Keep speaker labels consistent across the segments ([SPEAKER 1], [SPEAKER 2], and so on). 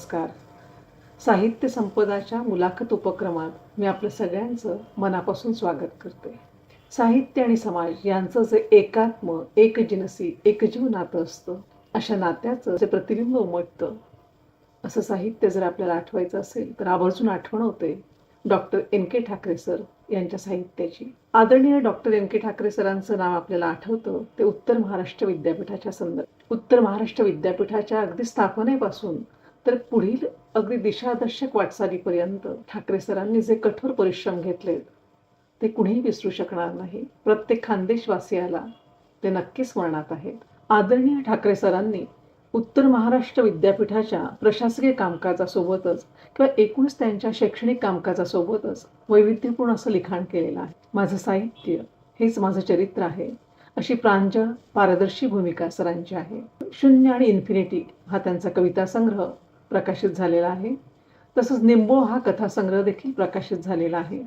[SPEAKER 1] नमस्कार. साहित्य संपदाच्या मुलाखत उपक्रमात मी आपलं सगळ्यांचं मनापासून स्वागत करते. साहित्य आणि समाज यांचं जे एकात्म, एकजिनसी, एकजीव नातं असतं, अशा नात्याचं जे प्रतिबिंब उमटतं, असं साहित्य जर आपल्याला आठवायचं असेल तर आवर्जून आठवण होते डॉक्टर एन.के. ठाकरे सर यांच्या साहित्याची. आदरणीय डॉक्टर एन.के. ठाकरे सरांचं नाव आपल्याला आठवतं ते उत्तर महाराष्ट्र विद्यापीठाच्या संदर्भात. उत्तर महाराष्ट्र विद्यापीठाच्या अगदी स्थापनेपासून तर पुढील अगदी दिशादर्शक वाटचालीपर्यंत ठाकरे सरांनी जे कठोर परिश्रम घेतलेत ते कुणीही विसरू शकणार नाही. प्रत्येक खानदेशवासियाला ते नक्कीच स्मरणात आहेत. आदरणीय ठाकरे सरांनी उत्तर महाराष्ट्र विद्यापीठाच्या प्रशासकीय कामकाजासोबतच किंवा एकूणच त्यांच्या शैक्षणिक कामकाजासोबतच वैविध्यपूर्ण असं लिखाण केलेलं आहे. माझं साहित्य हेच माझं चरित्र आहे, अशी प्रांजळ पारदर्शी भूमिका सरांची आहे. शून्य आणि इन्फिनिटी हा त्यांचा कविता संग्रह प्रकाशित झालेला आहे. तसंच निंबोळ हा कथासंग्रह देखील प्रकाशित झालेला आहे.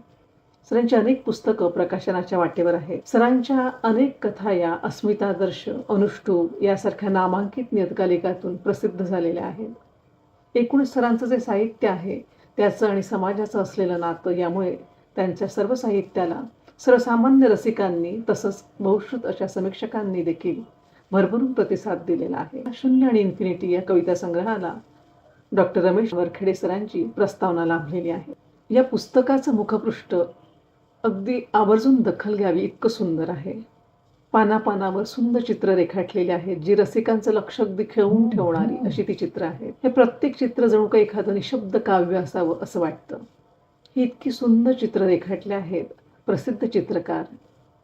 [SPEAKER 1] सरांची अनेक पुस्तकं प्रकाशनाच्या वाटेवर आहेत. सरांच्या अनेक कथा या अस्मितादर्श, अनुष्टुप यासारख्या नामांकित नियतकालिकातून प्रसिद्ध झालेल्या आहेत. एकूणच सरांचं जे साहित्य आहे त्याचं आणि समाजाचं असलेलं नातं यामुळे त्यांच्या सर्व साहित्याला सर्वसामान्य रसिकांनी तसंच बहुश्रुत अशा समीक्षकांनी देखील भरभरून प्रतिसाद दिलेला आहे. शून्य आणि इन्फिनिटी या कविता संग्रहाला डॉक्टर रमेश वरखेडे सरांची प्रस्तावना लाभलेली आहे. या पुस्तकाचं मुखपृष्ठ अगदी आवर्जून दखल घ्यावी इतकं सुंदर आहे. पानापानावर सुंदर चित्र रेखाटलेली आहेत, जी रसिकांचं लक्ष अगदी खिळवून ठेवणारी अशी ती चित्र आहेत. हे प्रत्येक चित्र जणू काही एखादं निशब्द काव्य असावं असं वाटतं. ही इतकी सुंदर चित्र रेखाटली आहेत प्रसिद्ध चित्रकार,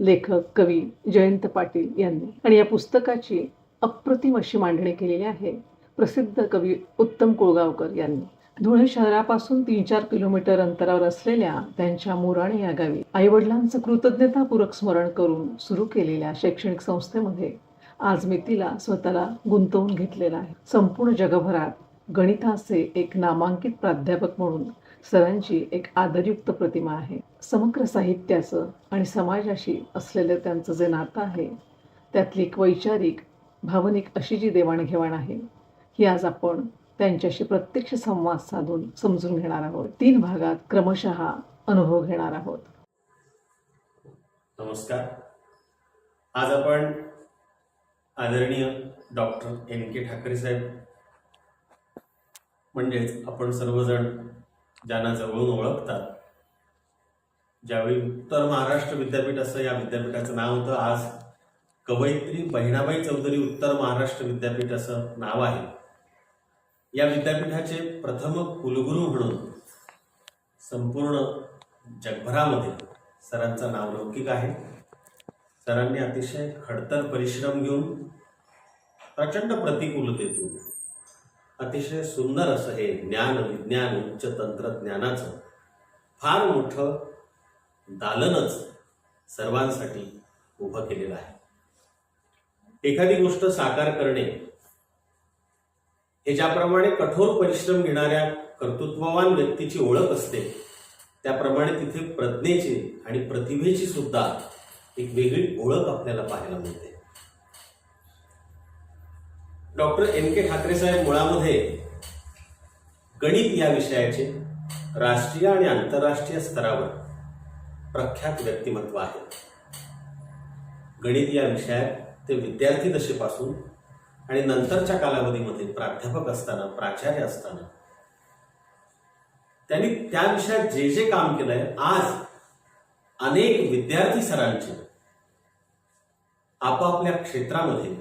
[SPEAKER 1] लेखक, कवी जयंत पाटील यांनी. आणि या पुस्तकाची अप्रतिम अशी मांडणी केलेली आहे प्रसिद्ध कवी उत्तम कोळगावकर यांनी. धुळे शहरापासून 3-4 किलोमीटर अंतरावर असलेल्या त्यांच्या मोराणे या गावी आईवडिलांचं कृतज्ञतापूर्वक स्मरण करून सुरू केलेल्या शैक्षणिक संस्थेमध्ये आज मी तिला स्वतःला गुंतवून घेतलेला आहे. संपूर्ण जगभरात गणिताचे एक नामांकित प्राध्यापक म्हणून सरांची एक आदरयुक्त प्रतिमा आहे. समग्र साहित्याचं आणि समाजाशी असलेलं त्यांचं जे नातं आहे त्यातली एक वैचारिक, भावनिक अशी जी देवाणघेवाण आहे ही आज आपण त्यांच्याशी प्रत्यक्ष संवाद साधून समजून घेणार आहोत. 3 भागात क्रमशः अनुभव घेणार आहोत.
[SPEAKER 2] नमस्कार. आज आपण आदरणीय डॉक्टर एन.के. ठाकरे साहेब म्हणजेच आपण सर्वजण ज्यांना जवळून ओळखतात, ज्यावेळी उत्तर महाराष्ट्र विद्यापीठ असं या विद्यापीठाचं नाव होतं, आज कवयित्री बहिणाबाई चौधरी उत्तर महाराष्ट्र विद्यापीठ असं नाव आहे. या विद्यापीठाचे प्रथम कुलगुरू म्हणून संपूर्ण जगभरामध्ये सरांचं नावलौकिक आहे. सरांनी अतिशय खडतर परिश्रम घेऊन प्रचंड प्रतिकूलतेतून अतिशय सुंदर असं हे ज्ञान, विज्ञान, उच्च तंत्रज्ञानाचं फार मोठं दालनच सर्वांसाठी उभं केलेलं आहे. एखादी गोष्ट साकार करणे हे ज्याप्रमाणे कठोर परिश्रम घेणाऱ्या कर्तृत्ववान व्यक्तीची ओळख असते, त्याप्रमाणे तिथे प्रज्ञेची आणि प्रतिभेची सुद्धा एक वेगळी ओळख आपल्याला पाहायला मिळते. Doctor NK. ठाकरे साहेब मुळामध्ये गणित या विषयाचे राष्ट्रीय आणि आंतरराष्ट्रीय स्तरावर प्रख्यात व्यक्तिमत्व आहे. गणित या विषयात ते विद्यार्थी दशेपासून आणि नंतरच्या कालावधीमध्ये प्राध्यापक असताना, प्राचार्य असताना त्यांनी त्या विषयात जे जे काम केलंय, आज अनेक विद्यार्थी सरांचे आपापल्या क्षेत्रामध्ये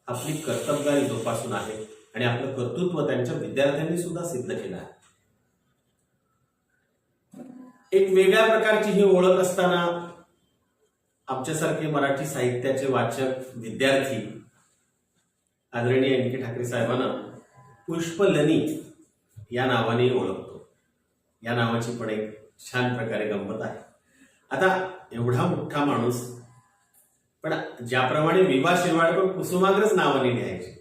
[SPEAKER 2] आपली कर्तबगारी जोपासून आहे आणि आपलं कर्तृत्व त्यांच्या विद्यार्थ्यांनी सुद्धा सिद्ध केलं आहे. एक वेगळ्या प्रकारची ही ओळख असताना आमच्यासारखे मराठी साहित्याचे वाचक विद्यार्थी आदरणीय एन.के. ठाकरे साहेबांना पुष्पलनी या नावाने ओळखतो. या नावाची पण एक छान प्रकारे गंमत आहे. आता एवढा मोठा माणूस, पण ज्याप्रमाणे विभा शिरवाडकर कुसुमाग्रज नावाने लिहायचे,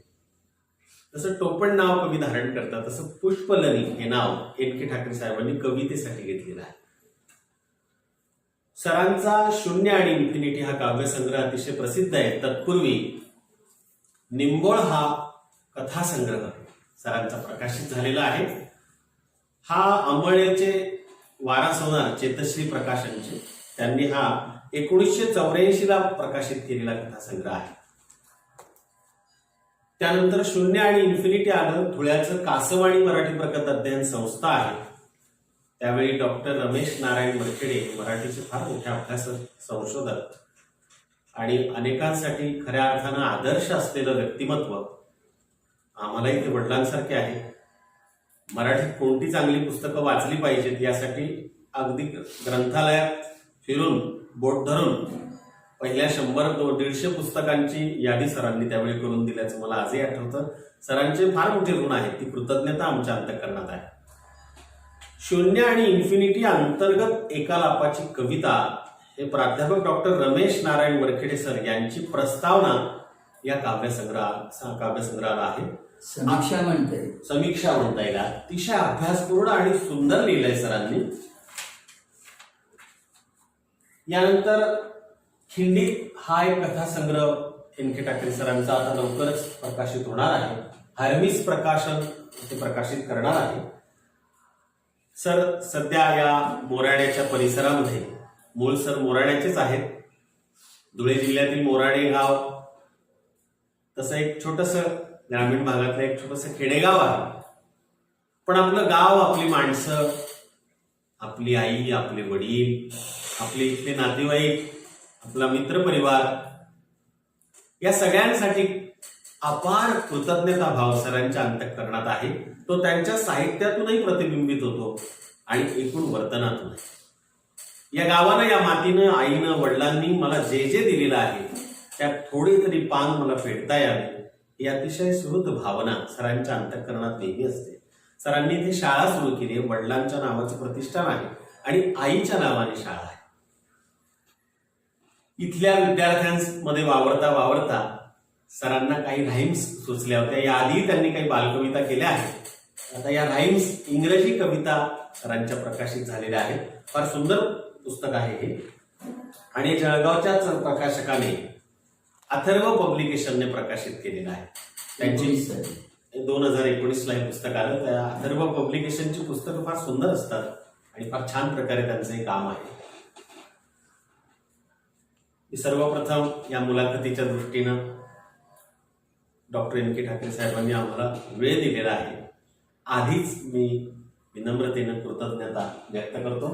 [SPEAKER 2] तसं टोपण नाव कवी धारण करतात, तसं पुष्पलनी हे नाव एन.के. ठाकरे साहेबांनी कवितेसाठी घेतलेलं आहे. सरांचा शून्य आणि इन्फिनिटी हा काव्यसंग्रह अतिशय प्रसिद्ध आहे. तत्पूर्वी निंबोळ हा कथासंग्रह सरांचा प्रकाशित झालेला आहे. हा अंबळनेरचे वारस होणार चेतश्री प्रकाशनचे, त्यांनी हा 1984 ला प्रकाशित केलेला कथासंग्रह आहे. त्यानंतर शून्य आणि इन्फिनिटी आलं. धुळ्याचं कासवाणी मराठी प्रकथ अध्ययन संस्था आहे. त्यावेळी डॉक्टर रमेश नारायण वरखेडे मराठीचे फार मोठे अभ्यासक, संशोधक आणि अनेकांसाठी खऱ्या अर्थानं आदर्श असलेलं व्यक्तिमत्व. आम्हालाही ते वडिलांसारखे आहे. मराठीत कोणती चांगली पुस्तकं वाचली पाहिजेत यासाठी अगदी ग्रंथालयात फिरून बोट धरून पहिल्या 100-150 पुस्तकांची यादी सरांनी त्यावेळी करून दिल्याचं मला आजही आठवतं. सरांचे फार मोठे ऋण आहेत. ती कृतज्ञता आमच्या अंतःकरणात आहे. शून्य आणि इन्फिनिटी अंतर्गत एकालापाची कविता हे प्राध्यापक डॉक्टर रमेश नारायण वरखेडे सर यांची प्रस्तावना या काव्यसंग्रहाला आहे.
[SPEAKER 3] समीक्षा
[SPEAKER 2] म्हणता येईल. अतिशय अभ्यासपूर्ण आणि सुंदर लिहिलंय सरांनी. यानंतर खिंडीत हा एक कथासंग्रह एन के ठाकरे सरांचा आता लवकरच प्रकाशित होणार आहे. हर्मिस प्रकाशन ते प्रकाशित करणार आहे. सर सध्या या मोराण्याच्या परिसरामध्ये, मूळ सर मोराण्याचेच आहेत. धुळे जिल्ह्यातील मोराणे गाव तसं एक छोटंसं ग्रामीण भागातलं एक छोटंसं खेडेगाव आहे. पण आपलं गाव, आपली माणसं, आपली आई, आपले वडील, आपले इथले नातेवाईक, आपला मित्रपरिवार या सगळ्यांसाठी अपार कृतज्ञता भाव सरांच्या अंतःकरणात आहे. तो त्यांच्या साहित्यातूनही प्रतिबिंबित होतो आणि एकूण वर्तनातूनही. या गावानं, या मातीनं, आईनं, वडिलांनी मला जे जे दिलेलं आहे त्यात थोडी तरी पान मला फेडता यावे ही अतिशय सुहृद भावना सरांच्या अंतःकरणात नेहमी असते. सरांनी इथे शाळा सुरू केली. वडिलांच्या नावाचं प्रतिष्ठान आहे आणि आईच्या नावाने शाळा आहे. इथल्या विद्यार्थ्यांमध्ये वावरता सरांना काही राईम्स सुचल्या होत्या. याआधी त्यांनी काही बालकविता केल्या आहेत. आता या राईम्स इंग्रजी कविता सरांच्या प्रकाशित झालेल्या आहेत. फार सुंदर पुस्तक आहे हे. आणि जळगावच्याच प्रकाशकाने अथर्व पब्लिकेशनने प्रकाशित केलेलं आहे. त्यांची 2019 ला हे पुस्तक आलं. त्या अथर्व पब्लिकेशनची पुस्तकं फार सुंदर असतात आणि फार छान प्रकारे त्यांचं हे काम आहे. सर्वप्रथम या मुलाखतीच्या दृष्टीनं डॉक्टर एन के ठाकरे साहेबांनी आम्हाला वेळ दिलेला आहे. आधीच मी विनम्रतेनं कृतज्ञता व्यक्त करतो.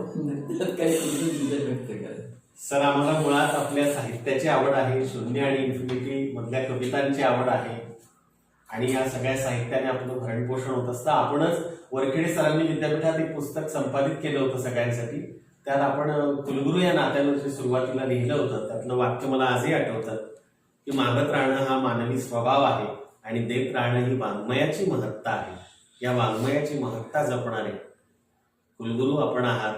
[SPEAKER 2] सर, आम्हाला मुळात आपल्या साहित्याची आवड आहे. शून्य आणि इन्फिनिटी मधल्या कवितांची आवड आहे आणि या सगळ्या साहित्याने आपलं भरणपोषण होत असतं. आपणच वरखेडे सरांनी विद्यापीठात एक पुस्तक संपादित केलं होतं सगळ्यांसाठी. त्यात आपण कुलगुरू या नात्यानं सुरुवातीला लिहिलं होतं. त्यातलं वाक्य मला आजही आठवतं की मागत राहणं हा मानवी स्वभाव आहे आणि देत राहणं ही वाङ्मयाची महत्ता आहे. या वाङ्मयाची महत्ता जपणारे कुलगुरू आपण आहात.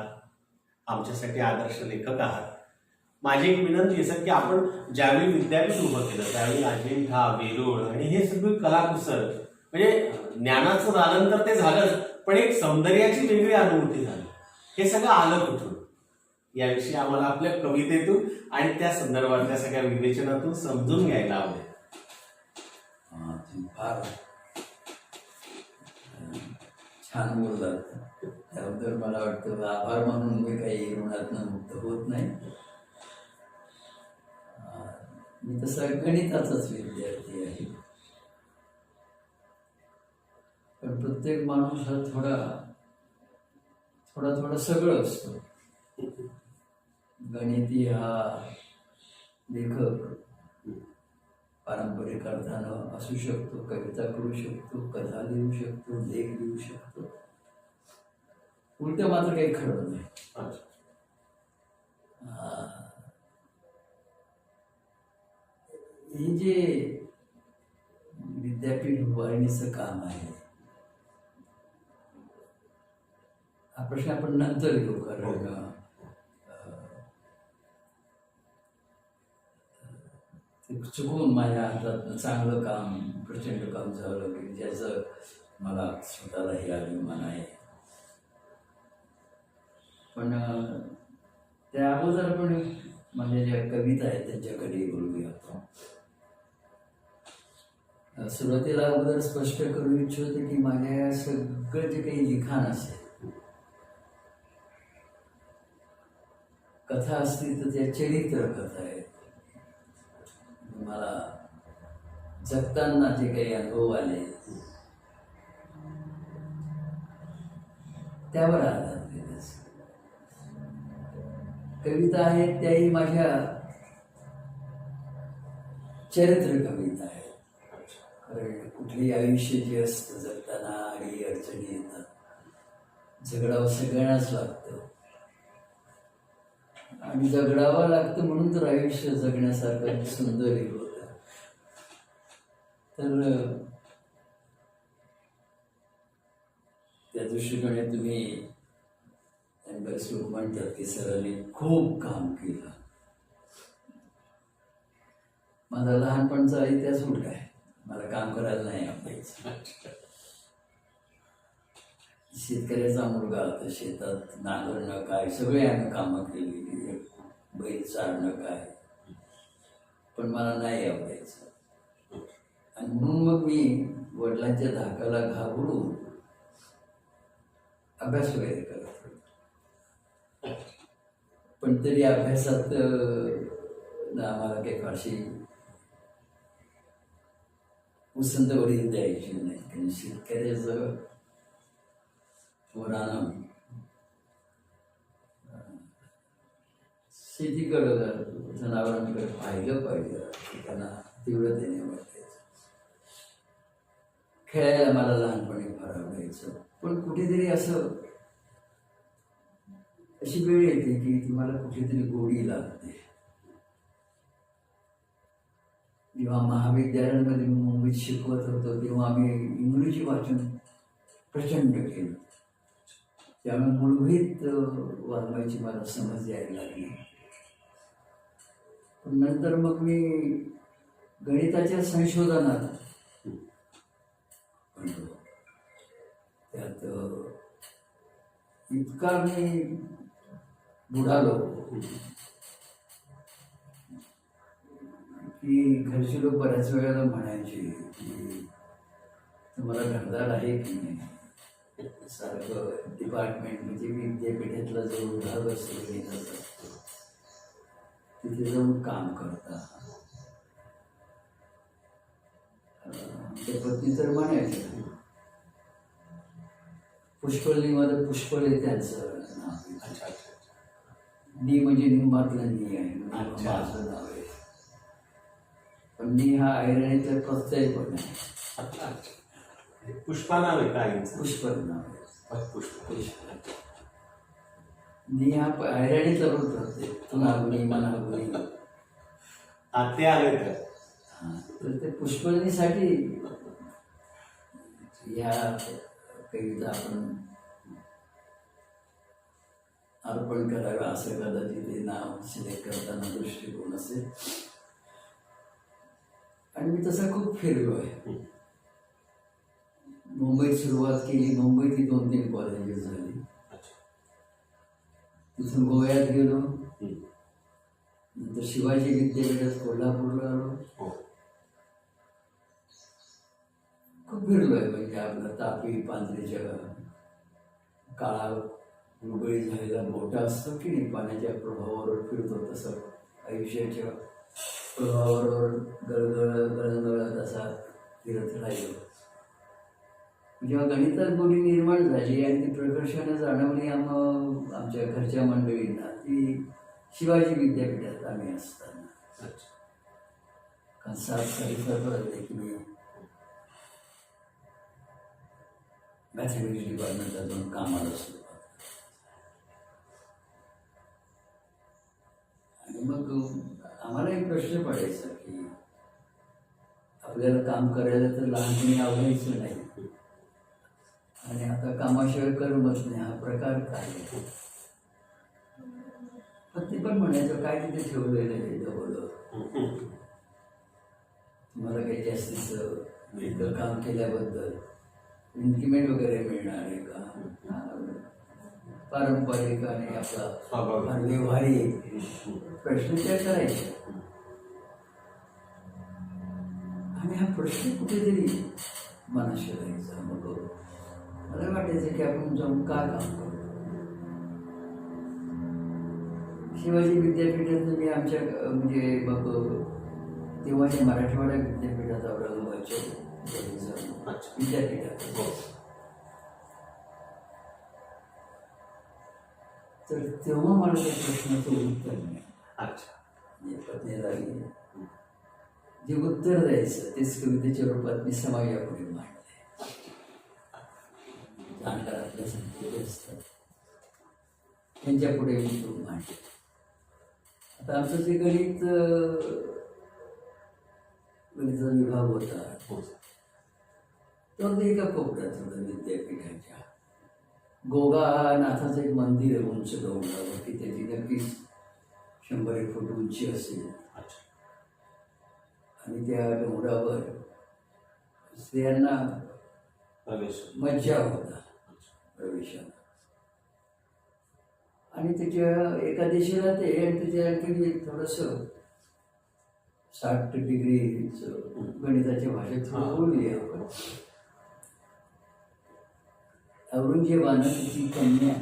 [SPEAKER 2] आमच्यासाठी आदर्श लेखक आहात. माझी एक विनंती आहे सर की आपण ज्यावेळी विद्यापीठ उभं केलं त्यावेळी अजिंठा, वेरूळ आणि हे सगळी कलाकुसर म्हणजे ज्ञानाचं दालन तर ते झालंच, पण एक सौंदर्याची वेगळी अनुभूती झाली. हे सगळं आलं कुठून याविषयी आम्हाला आपल्या कवितेतून आणि त्या संदर्भातल्या सगळ्या विवेचनातून समजून घ्यायला आवडेल.
[SPEAKER 3] फार छान बोलतात. त्याबद्दल मला वाटतं आभार म्हणून मी काही ऋणातनं मुक्त होत नाही. मी तसा गणिताचाच विद्यार्थी आहे. पण प्रत्येक माणूस हा थोडा सगळं असतो. गणिती हा लेखक पारंपरिक अर्थानं असू शकतो, कविता करू शकतो, कथा लिहू शकतो, लेख लिहू शकतो. उलट मात्र काही खरं नाही. हे जे विद्यापीठ उभारणीचं काम आहे हा प्रश्न आपण नंतर घेऊ. कारण चुकून माझ्या हातात चांगलं काम, प्रचंड काम झालं की ज्याचं मला स्वतःलाही अभिमान आहे. पण त्या अगोदर पण माझ्या ज्या कविता आहेत त्यांच्याकडे बोलूया आपण. सुरुवातीला अगोदर स्पष्ट करू इच्छितो की माझ्या सगळं जे काही लिखाण असेल, कथा असतील तर त्या चरित्र कथा आहेत. मला जगताना जे काही अनुभव आले त्यावर आधारलेले असतात. कविता आहेत त्याही माझ्या चरित्र कविता आहेत. कारण कुठलंही आयुष्य जे असतं जगताना अडी अडचणी येतात, झगडावं सगळ्यांनाच लागतं आणि जगडावं लागतं म्हणून तर आयुष्य जगण्यासारखं सुंदरही होतं. तर त्या दृष्टीकोने तुम्ही बरेच लोक म्हणतात की सरांनी खूप काम केलं. माझा लहानपणचा इतिहास उलटा आहे. मला काम करायला नाही आवडायचं. शेतकऱ्याचा मुलगा होता, शेतात नांगरणं काय सगळे आम्ही कामं केली, बैल चारणं काय, पण मला नाही आवडायचं. आणि म्हणून मग मी वडिलांच्या धाकाला घाबरून अभ्यास वगैरे करत होतो. पण तरी अभ्यासात आम्हाला काही फारशी उसंत वडील द्यायची नाही. कारण शेतकऱ्याचं पोरानं शेतीकडं जनावरांकडे पाहिलं पाहिजे, त्यांना तेवढं त्याने वाटायचं. खेळायला मला लहानपणी फार आवडायचं. पण कुठेतरी असं अशी वेळ येते की तुम्हाला कुठेतरी गोडी लागते. जेव्हा महाविद्यालयांमध्ये मी मुंबईत शिकवत होतो तेव्हा आम्ही इंग्रजी वाचन प्रचंड केलं. त्यामुळे मूलभूत वाचवायची मला समज यायला लागली. पण नंतर मग मी गणिताच्या संशोधनात त्यात इतका मी बुडालो की घरचे लोक बऱ्याच वेळेला म्हणायचे की तुम्हाला घरदार आहे की नाही. सारखं डिपार्टमेंट म्हणजे विद्यापीठातला जो विभाग असतो गणिताचा असतो तिथे जाऊन काम करता. ते पत्नी तर म्हणायचे. पुष्कळनीमध्ये पुष्कळ आहे त्यांचं नाव. नी म्हणजे निंबातलं नी आहे, माझं नाव आहे. पण नी हा ऐरणीचा प्रत्यय पण आहे.
[SPEAKER 2] पुष्पा नाव आहे का?
[SPEAKER 3] पुष्पल नाव आहे.
[SPEAKER 2] पुष्प.
[SPEAKER 3] नी हा ऐरणीचा पण प्रत्यय. तुला गुणी मला गुणी.
[SPEAKER 2] ते आले तर
[SPEAKER 3] तर ते पुष्कळनीसाठी या कविता आपण अर्पण करावं असं कदाचित ते नाव सिलेक्ट करताना दृष्टिकोन असेल. आणि मी तसा खूप फिरलो आहे. मुंबईत सुरुवात केली. मुंबईत 2-3 कॉलेजेस झाली. तिथून गोव्यात गेलो. नंतर शिवाजी विद्यापीठात कोल्हापूरला आलो. खूप फिरलो आहे. म्हणजे आपलं तापी पांढरीच्या काळा गुळगुळी झालेला मोठा असतो की नाही, पाण्याच्या प्रभावावर फिरतो तसं आयुष्याच्या प्रभावावर गळगळत असा फिरत राहिलो. जेव्हा गणितात गोडी निर्माण झाली आणि ती प्रकर्षाने जाणवली आमच्या घरच्या मंडळींना, ती शिवाजी विद्यापीठात आम्ही असताना. कारण 7 साली की मी मॅथमॅटिक्स डिपार्टमेंटला जाऊन कामाला सुरुवात. आणि मग आम्हाला एक प्रश्न पडायचा की आपल्याला काम करायला तर लहानपणी आवडायचं नाही आणि आता कामाशिवाय करमत नाही, हा प्रकार काय? पण ती पण म्हणायचं काय तिथे ठेवलेलं आहे जवळ, तुम्हाला काही जास्तीचं इतकं काम केल्याबद्दल इन्क्रिमेंट वगैरे मिळणार आहे का? पारंपरिक आणि आपला व्यवहारिक प्रश्न त्या करायचे. आणि आणि हा प्रश्न कुठेतरी मनाशी राहायचा. मग मला वाटायचं की आपण जाऊन का काम करतो. शिवाजी विद्यापीठात मी आमच्या म्हणजे मग तेव्हाच्या मराठवाडा विद्यापीठात औरंगाबादच्या विद्यापीठात. तर तेव्हा मला त्या प्रश्नाचं उत्तर मिळालं.
[SPEAKER 2] अच्छा.
[SPEAKER 3] म्हणजे पत्नीला जे उत्तर द्यायचं तेच कवितेच्या रूपात मी समाजापुढे मांडले. जाणकार आपल्या संख्येचे असतात त्यांच्या पुढे मी तो मांडले. आता आमचं जे गणिताचा विभाग होता तो एका कोपऱ्यात होता विद्यापीठाच्या. गोगानाथाचं एक मंदिर आहे उंच डोंगरावर, की त्याची नक्कीच 100 फूट उंची असेल. आणि त्या डोंगरावर स्त्रियांना मज्जा होता प्रवेशाला. आणि त्याच्या एका दिशेला ते आणि त्याच्या आणखी थोडंसं 60 डिग्रीचं गणिताच्या भाषेत थोडं बोलली आपण. औरंगजेबानं तिची कन्या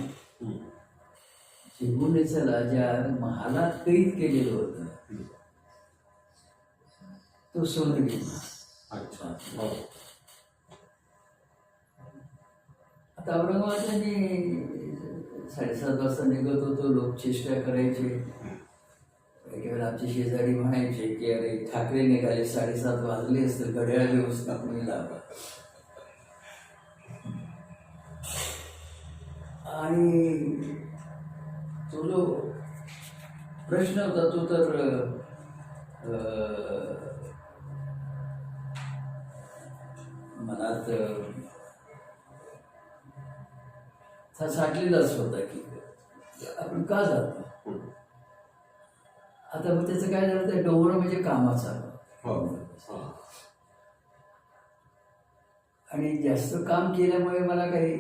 [SPEAKER 3] चिबुनेसला ज्या महालात कैद केलेलं होतं तो सोनेरी महाल.
[SPEAKER 2] अच्छा.
[SPEAKER 3] आता औरंगाबादला मी 7:30 वाजता निघत होतो. लोक चेष्टा करायचे. काही वेळा आमचे शेजारी म्हणायचे की अरे ठाकरे निघाले, 7:30 वाजले असतील, घड्याळ व्यवस्थापन लावा. आणि तो जो प्रश्न होता तो तर मनात साठलेलाच होता की आपण का जातो. आता मग त्याचं काय झालं, त्या डोंगर म्हणजे कामाचा. आणि जास्त काम केल्यामुळे मला काही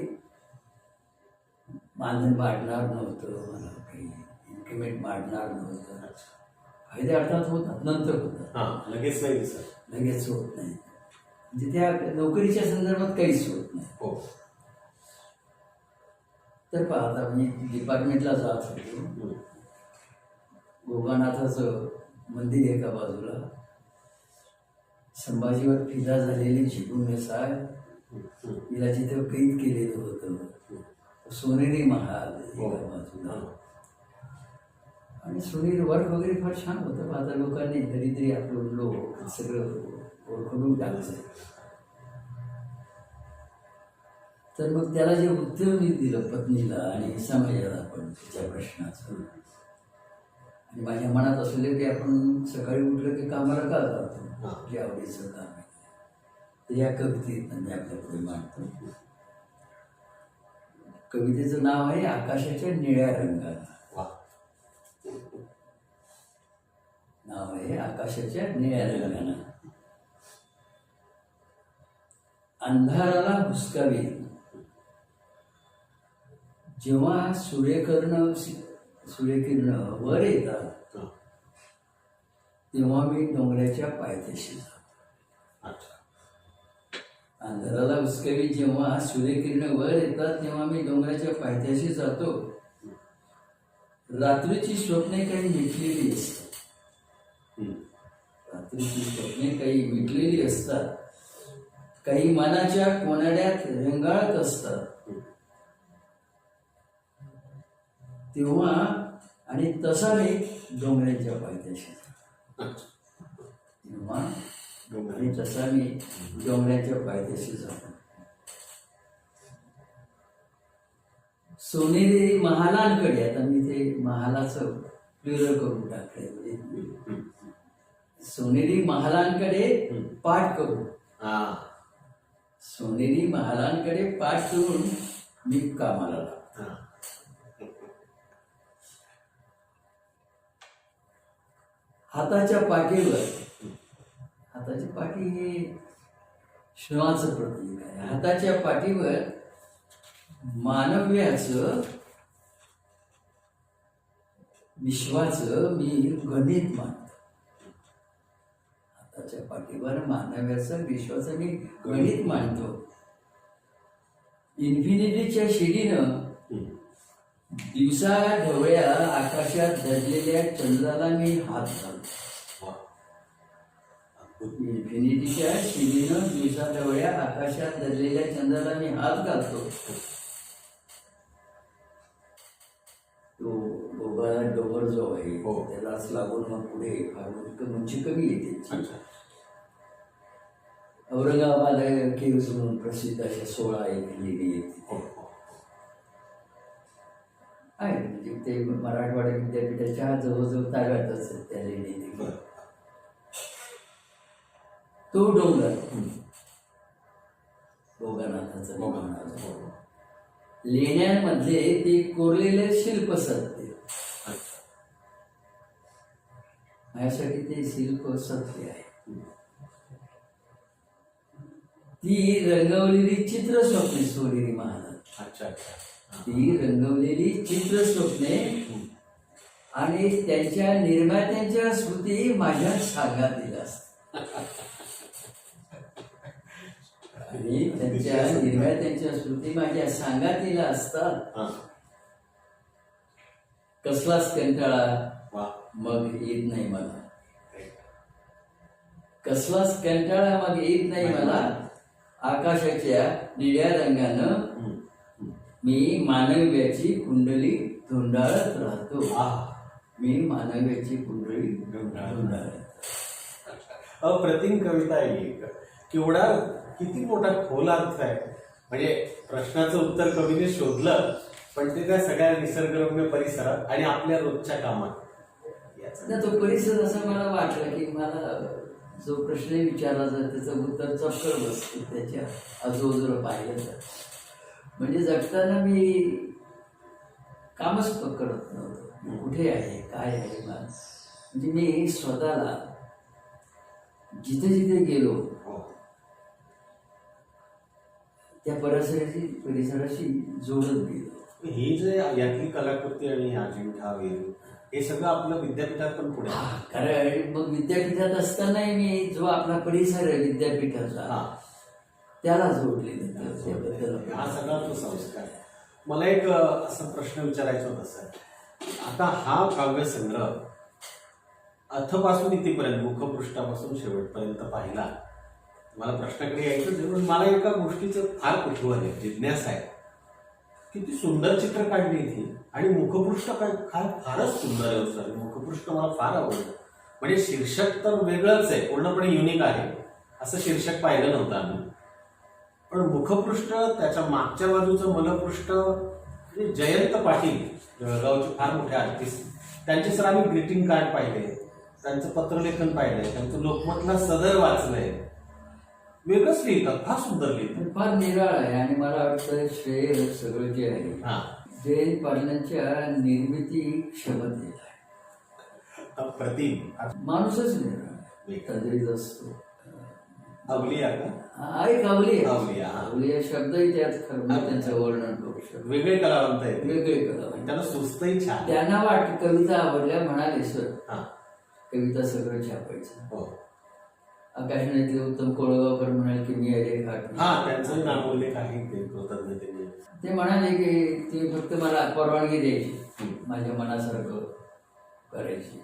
[SPEAKER 3] मानधन वाढणार नव्हतं, मला काही इन्क्रिमेंट वाढणार नव्हतं. फायदे अर्थात होतात, नंतर होतात,
[SPEAKER 2] लगेच नाही दिसत,
[SPEAKER 3] लगेच होत नाही. म्हणजे त्या नोकरीच्या संदर्भात काहीच होत नाही.
[SPEAKER 2] हो.
[SPEAKER 3] तर पाहता मी डिपार्टमेंटला जात होतो. गोगानाथाचं मंदिर एका बाजूला, संभाजीवर फिदा झालेली चिपळूणेसाय तिला जिथे कैद केलेलं होतं, सोनेरी महाल एका बाजूला. आणि सोनेरी वर्क वगैरे फार छान होतं. पण आता लोकांनी दरिद्री आपलं लोक सगळं ओळखून टाकलं. तर मग त्याला जे उत्तर मी दिलं पत्नीला आणि समाजाला पण त्याच्या प्रश्नाचं, आणि माझ्या मनात असलेलं की आपण सकाळी उठलं की कामाला का जातो, जे आवडीचं काम आहे, तर या कवितेत मी आपल्या पुढे मांडतो. कवितेचं नाव आहे आकाशाच्या निळ्या रंगाला. नाव आहे आकाशाच्या निळ्या रंगाला. अंधाराला हुसकावी जेव्हा सूर्यकिरण वर येतात, तेव्हा मी डोंगराच्या पायथ्याशी जातो. अंधाराला हुसकावी जेव्हा सूर्यकिरण वर येतात, तेव्हा मी डोंगराच्या पायथ्याशी जातो. रात्रीची स्वप्ने काही मिटलेली असतात. रात्रीची स्वप्ने काही मिटलेली असतात, काही मनाच्या कोनाड्यात रेंगाळत असतात. तेव्हा आणि तसा मी डोंगराच्या पायथ्याशी जातो. तेव्हा आणि तसा मी डोंगराच्या पायथ्याशी जातो. सोनेरी महालांकडे, आता मी ते महालाचं प्लुरल करून टाकलंय, म्हणजे सोनेरी महालांकडे पाठ करून, सोनेरी महालांकडे पाठ करून मी कामाला लागतो. हाताच्या पाठीवर, हाताची पाठी हे श्रमाचं प्रतीक आहे. हाताच्या पाठीवर मानव्याचं, विश्वाचं मी गणित मांडतो. त्याच्या पाठीवर मानव्याचं विश्वाचं मी गणित मांडतो. इन्फिनिटीच्या शिडीनं
[SPEAKER 2] हम्म.
[SPEAKER 3] दिवसा ढवळ्या आकाशात दडलेल्या चंद्राला मी हात घालतो.
[SPEAKER 2] वा. अद्भुत.
[SPEAKER 3] इन्फिनिटीच्या शिडीनं दिवसा ढवळ्या आकाशात दडलेल्या चंद्राला मी हात घालतो. तो डोंगराला डोंगर जो आहे
[SPEAKER 2] हो.
[SPEAKER 3] त्यालाच लागून मग पुढे फार उंची कमी येते.
[SPEAKER 2] अच्छा.
[SPEAKER 3] औरंगाबाद केव्ज म्हणून प्रसिद्ध अशा 16 एक लेणी येते.
[SPEAKER 2] हो, हो.
[SPEAKER 3] आहे म्हणजे ते मराठवाडा विद्यापीठाच्या जवळजवळ ताब्यातच आहेत त्या लेणी देखील.
[SPEAKER 2] बरं.
[SPEAKER 3] तो डोंगर
[SPEAKER 2] हम्म.
[SPEAKER 3] भोगानाथाचं
[SPEAKER 2] हो,
[SPEAKER 3] म्हणाल.
[SPEAKER 2] हो.
[SPEAKER 3] लेण्यांमधले ते कोरलेले शिल्प सत्य
[SPEAKER 2] अच्छा.
[SPEAKER 3] माझ्यासाठी ते शिल्प सत्य आहे.
[SPEAKER 2] हम्म.
[SPEAKER 3] ती रंगवलेली चित्रस्वप्ने सोनेरी महाराज.
[SPEAKER 2] अच्छा अच्छा. हा.
[SPEAKER 3] ती रंगवलेली चित्रस्वप्ने
[SPEAKER 2] हम्म.
[SPEAKER 3] आणि त्यांच्या निर्मात्यांच्या स्मृती माझ्या सांगातील असतात. आणि त्यांच्या निर्मात्यांच्या स्मृती माझ्या सांगातील असतात.
[SPEAKER 2] हा.
[SPEAKER 3] कसलाच कंटाळा
[SPEAKER 2] वा.
[SPEAKER 3] मग येत नाही मला. कसलाच कंटाळा मग येत नाही मला. आकाशाच्या निळ्या रंगानं
[SPEAKER 2] हम्म. हम्म.
[SPEAKER 3] मी मानव्याची कुंडली धुंडाळत राहतो.
[SPEAKER 2] आह.
[SPEAKER 3] मी मानव्याची कुंडली
[SPEAKER 2] धुंडाळत.
[SPEAKER 3] धुंडाळत.
[SPEAKER 2] अप्रतिम कविता आहे ही. केवढा किती मोठा खोल अर्थ आहे. म्हणजे प्रश्नाचं उत्तर कवीने शोधलं, पण ते त्या सगळ्या निसर्गरम्य परिसरात आणि आपल्या रोजच्या कामात याचा
[SPEAKER 3] आता तो परिसर असं मला वाटलं की मला जो प्रश्न विचारला त्याचं उत्तर चपकळ बसते त्याच्या आजूबाजूला पाहिलं तर. म्हणजे जगताना मी कामच पकडत नव्हतं. मी कुठे आहे काय आहे मला. म्हणजे मी स्वतःला जिथे जिथे गेलो
[SPEAKER 2] हो.
[SPEAKER 3] त्या परिसराशी जोडत गेलो.
[SPEAKER 2] ही जे यातली कलाकृती आणि अजिंठा वेरूळ हे सगळं आपलं विद्यापीठात पण पुढे आहे.
[SPEAKER 3] कारण मग विद्यापीठात असतानाही मी जो आपला परिसर आहे विद्यापीठाचा
[SPEAKER 2] हा.
[SPEAKER 3] त्याला जोडलेलं त्याबद्दल
[SPEAKER 2] हा सगळा तो संस्कार. मला एक असा प्रश्न विचारायचा होता सर. आता हा काव्यसंग्रह अथपासून इथेपर्यंत मुखपृष्ठापासून शेवटपर्यंत पाहिला. मला प्रश्नाकडे यायचं जरूर. मला एका गोष्टीचं फार कुतूहल आहे, जिज्ञासा आहे. किती सुंदर चित्र काढली इथे आणि मुखपृष्ठ काय फारच सुंदर आहे सर. मुखपृष्ठ मला फार आवडलं. म्हणजे शीर्षक तर वेगळंच आहे, पूर्णपणे युनिक आहे. असं शीर्षक पाहिलं नव्हतं आम्ही. पण मुखपृष्ठ त्याच्या मागच्या बाजूचं मलपृष्ठ म्हणजे जयंत पाटील जळगावचे फार मोठे आर्टिस्ट, त्यांचे सर आम्ही ग्रीटिंग कार्ड पाहिले, त्यांचं पत्रलेखन पाहिलंय, त्यांचं लोकमतला सदर वाचलंय. वेगळंच लिहितात, फार सुंदर लिहितात.
[SPEAKER 3] फार निराळ आहे. आणि मला वाटतं श्रेय सगळं जे आहे
[SPEAKER 2] हा.
[SPEAKER 3] जयंत पाटलांच्या निर्मिती क्षमतेला आहे.
[SPEAKER 2] अप्रतिम.
[SPEAKER 3] माणूसच निराळ आहे. तंद्रीत असतो.
[SPEAKER 2] अवलिया का?
[SPEAKER 3] एक अवलिया.
[SPEAKER 2] अवलिया, हा.
[SPEAKER 3] अवलिया शब्दही त्यात खरं म्हणजे त्यांचं वर्णन करू शकतो.
[SPEAKER 2] वेगळे कलावंत आहेत.
[SPEAKER 3] वेगळे कला.
[SPEAKER 2] त्यांना सुचतही छान.
[SPEAKER 3] त्यांना कविता आवडल्या म्हणाले सर
[SPEAKER 2] हा.
[SPEAKER 3] कविता सगळं छापायचं.
[SPEAKER 2] हो.
[SPEAKER 3] आकाशवाणीतले उत्तम कोळगावकर म्हणाले की मी अरे
[SPEAKER 2] हा, त्यांचं नामोल्लेख आहे ते कृतज्ञतेने.
[SPEAKER 3] ते म्हणाले की तुम्ही फक्त मला परवानगी द्यायची, माझ्या मनासारखं करायची.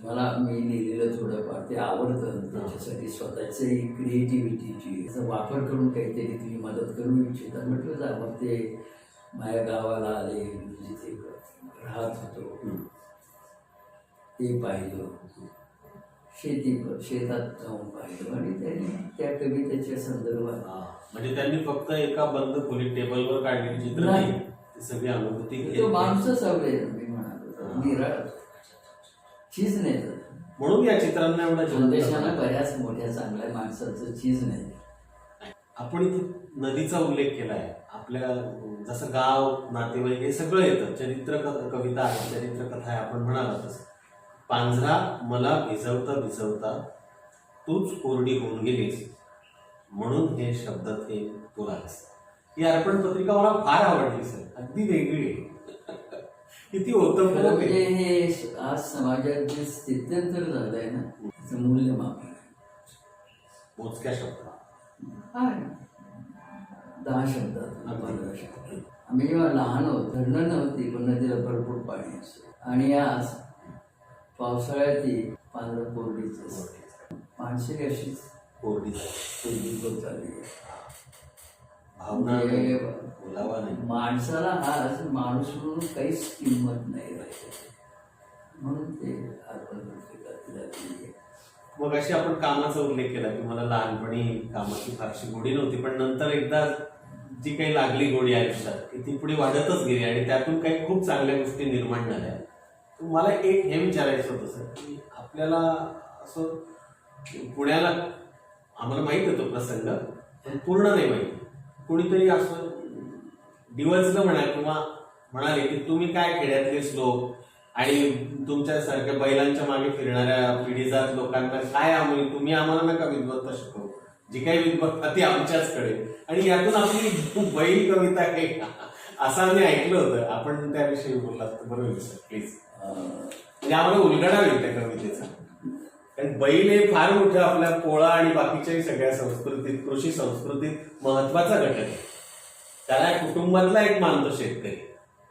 [SPEAKER 3] मला मी लिहिलेलं थोडंफार ते आवडतं. त्याच्यासाठी स्वतःची क्रिएटिव्हिटीची वापर करून काहीतरी तुम्ही मदत करू इच्छिता. म्हटलं जा. मग ते माझ्या गावाला आले, जिथे राहत होतो ते पाहिलं. शेतात जाऊन पाहिलं आणि त्यांनी त्या कवितेच्या संदर्भात
[SPEAKER 2] म्हणजे त्यांनी फक्त एका बंद खोलीत टेबलवर काढलेली चित्र
[SPEAKER 3] नाही.
[SPEAKER 2] नाही, ती सगळी अनुभूती
[SPEAKER 3] तो
[SPEAKER 2] घेतली.
[SPEAKER 3] माणूसच आवडेल मी म्हणालो. निराळ चीज नाही तर.
[SPEAKER 2] म्हणून या चित्रांना एवढा
[SPEAKER 3] खानदेशाला बऱ्याच मोठ्या चांगल्या माणसाचं चीज नाही.
[SPEAKER 2] आपण इथे नदीचा उल्लेख केलाय. आपल्या जसं गाव, नातेवाईक हे सगळं येतं. चरित्र कविता आहे, चरित्र कथा आहे. आपण म्हणाला तसं पांझरा मला भिजवता भिजवता तूच कोरडी होऊन गेलीस, म्हणून हे शब्द ते तुलाच. ही अर्पण पत्रिका मला फार आवडली सर. अगदी वेगळी आहे. किती होतं
[SPEAKER 3] म्हणजे हे आज समाजात जे स्थित्यंतर झालंय ना त्याचं मूल्यमापन आहे.
[SPEAKER 2] मोजक्या शब्दात
[SPEAKER 3] आहे 10 शब्दात 15 शब्दात. आम्ही जेव्हा लहान होतो धरणं नव्हती पण नदीला भरपूर पाणी असतं आणि आज पावसाळ्यात ती पांढरं कोरडीच असते. माणसे अशीच
[SPEAKER 2] कोरडी
[SPEAKER 3] कोरडी होत चालली आहे.
[SPEAKER 2] भावना
[SPEAKER 3] म्हणजे
[SPEAKER 2] बोलावा नाही.
[SPEAKER 3] माणसाला आज माणूस म्हणून काहीच किंमत नाही राहिली म्हणून ते
[SPEAKER 2] मग अशी आपण कामाचा उल्लेख केला की मला लहानपणी कामाची फारशी गोडी नव्हती, पण नंतर एकदा जी काही लागली गोडी आयुष्यात की ती पुढे वाढतच गेली आणि त्यातून काही खूप चांगल्या गोष्टी निर्माण झाल्या. तर मला एक हे विचारायचं होतं सर की आपल्याला असं पुण्याला आम्हाला माहीत होतो प्रसंग पण पूर्ण नाही माहिती. कोणीतरी असं डिवचलं म्हणा किंवा म्हणाले की तुम्ही काय खेड्यातलेच लोक आणि तुमच्यासारख्या बैलांच्या मागे फिरणाऱ्या पिढीजात लोकांना काय तुम्ही आम्हाला नका विद्वत्ता शिकवू, जी काही विद्वत्ता ती आमच्याचकडे. आणि यातून आपली बैल कविता काही असं आम्ही ऐकलं होतं. आपण त्याविषयी बोललात तर बरं होईल सर प्लीज. म्हणजे आम्हाला उलगडा होईल त्या कवितेचा. कारण बैल हे फार मोठं आपल्या पोळा आणि बाकीच्याही सगळ्या संस्कृतीत कृषी संस्कृतीत महत्वाचा घटक आहे. त्याला कुटुंबातला एक मानतो शेतकरी.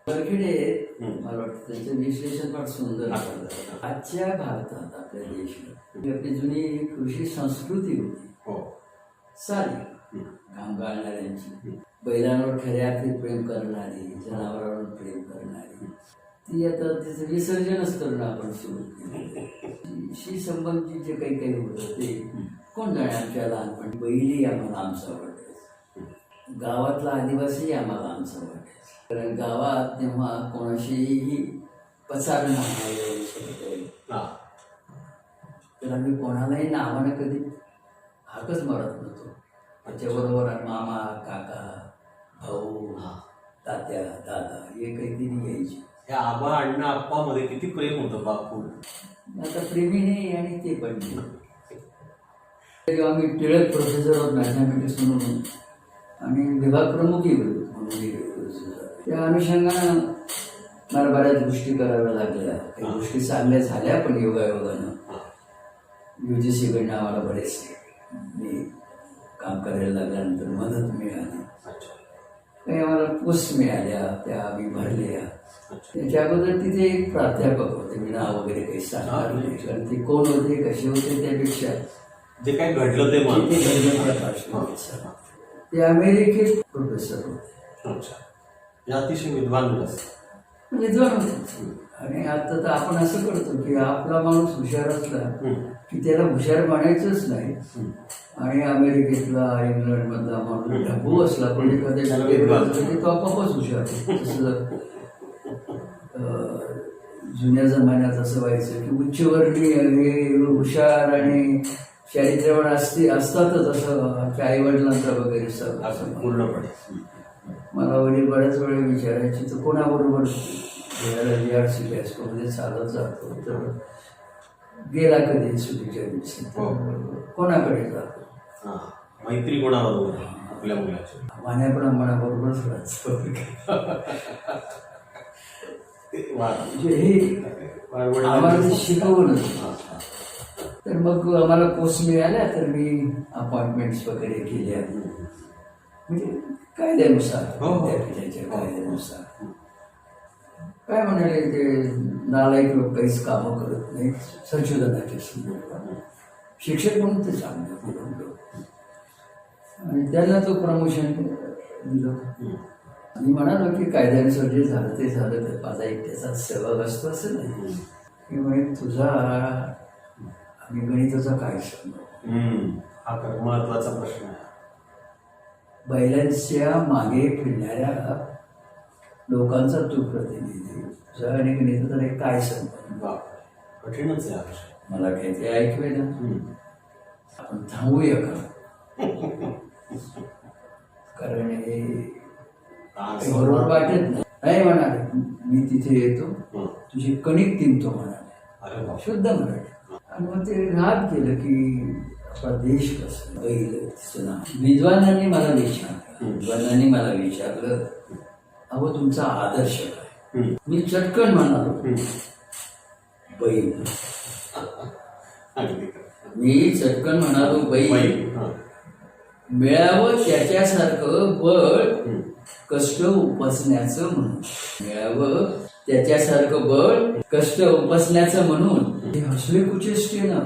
[SPEAKER 3] बरखेडे मला वाटतं त्यांचं विश्लेषण फार सुंदर करतात. आजच्या भारतात आपल्या देशात आपली जुनी कृषी संस्कृती होती
[SPEAKER 2] हो
[SPEAKER 3] सारी काम घालणाऱ्यांची, बैलांवर खऱ्या अर्थी प्रेम करणारी, जनावरांवर प्रेम करणारी, ती आता तिचं विसर्जनच करणं आपण सुरू केलं. शी संबंधित जे काही काही होतं ते कोण जाणे. आमच्या लहानपणी बैलही आम्हाला आमचा वाटायचं, गावातला आदिवासी आम्हाला आमचा वाटायचं. कारण गावात तेव्हा कोणाशीही पसार नाही, तर आम्ही कोणालाही नावानं कधी हाकच मारत नव्हतो. त्याच्याबरोबर मामा, काका, भाऊ, तात्या, दादा हे काहीतरी यायचे.
[SPEAKER 2] या आबा अण्णा आप्पा मध्ये किती प्रेम होतं बापू.
[SPEAKER 3] आता प्रेमी नाही आणि ते पण नाही. जेव्हा मी टिळक प्रोफेसर ऑफ मॅथमॅटिक्स म्हणून आणि विभाग प्रमुखही म्हणून त्या अनुषंगानं मला बऱ्याच गोष्टी कराव्या लागल्या. काही गोष्टी चांगल्या झाल्या पण योगायोगानं UGC आम्हाला बरेच मी काम करायला लागल्यानंतर मदत मिळाली. काही आम्हाला पोस्ट मिळाल्या त्या आम्ही भरल्या. त्याच्या अगोदर तिथे एक प्राध्यापक होते, मी नाव वगैरे काही सांगणार नाही कारण ते कोण होते कसे होते त्यापेक्षा
[SPEAKER 2] जे काही घडलं ते
[SPEAKER 3] ते अमेरिकेत प्रोफेसर होते.
[SPEAKER 2] अतिशय विद्वान
[SPEAKER 3] विद्वान होते. आणि आता तर आपण असं करतो की आपला माणूस हुशार असला की त्याला हुशार म्हणायचंच नाही. आणि अमेरिकेतला इंग्लंडमधला माणूस ढबू असला पण एखाद्या तो आपोआपच हुशार. तसं जुन्या जमान्यात असं व्हायचं की उच्चवर्णीय हे हुशार आणि चारित्र्यावर असतातच असं आमच्या आईवडिलांचा वगैरे असं
[SPEAKER 2] पूर्णपणे.
[SPEAKER 3] मला वडील बऱ्याच वेळा विचारायचे तर कोणाबरोबर RCB हायस्कूलमध्ये चालत जातो तर गेला कधी सुटीच्या दिवशी कोणाकडे जातो.
[SPEAKER 2] मैत्री कोणाबरोबर आपल्या मुलाची
[SPEAKER 3] मान्यापणाबरोबरच राहतो. म्हणजे हे आम्हाला शिकवलं. तर मग आम्हाला पोस्ट मिळाल्या तर मी अपॉइंटमेंट्स वगैरे केल्या म्हणजे कायद्यानुसार विद्यापीठाच्या कायद्यानुसार. काय म्हणाले ते नालायक लोक काहीच कामं करत नाही संशोधनाच्या संदर्भात. शिक्षक म्हणून ते चांगलं आणि त्याला तो प्रमोशन दिलं. मी म्हणालो की कायद्यानुसार जे झालं ते झालं तर माझा एकट्याचा सहभाग असतो असं नाही. की म्हणजे तुझा आणि गणिताचा काय संबंध.
[SPEAKER 2] हा तर महत्वाचा प्रश्न आहे.
[SPEAKER 3] बैलांच्या मागे फिरणाऱ्या लोकांचा तू प्रतिनिधी, तुझा आणि गणिताचा काय संबंध.
[SPEAKER 2] कठीणच आहे
[SPEAKER 3] मला काही ते ऐकूया ना. आपण थांबूया का कारण हे बरोबर वाटत नाही. म्हणाले मी तिथे येतो तुझी कणिक तिंबतो म्हणाले शुद्ध मराठी. आणि मग ते राग केलं की आपला देश कसं बैल तिचं नाव. विद्वानांनी मला विचारलं अहो तुमचा आदर्श काय. मी चटकन म्हणालो बैल. मी चटकन म्हणालो, बाई
[SPEAKER 2] हं.
[SPEAKER 3] मिळावं त्याच्यासारखं बळ कष्ट उपसण्याचं म्हणून, मिळावं त्याच्यासारखं बळ कष्ट उपसण्याचं म्हणून ते हसले कुचेष्टेनं,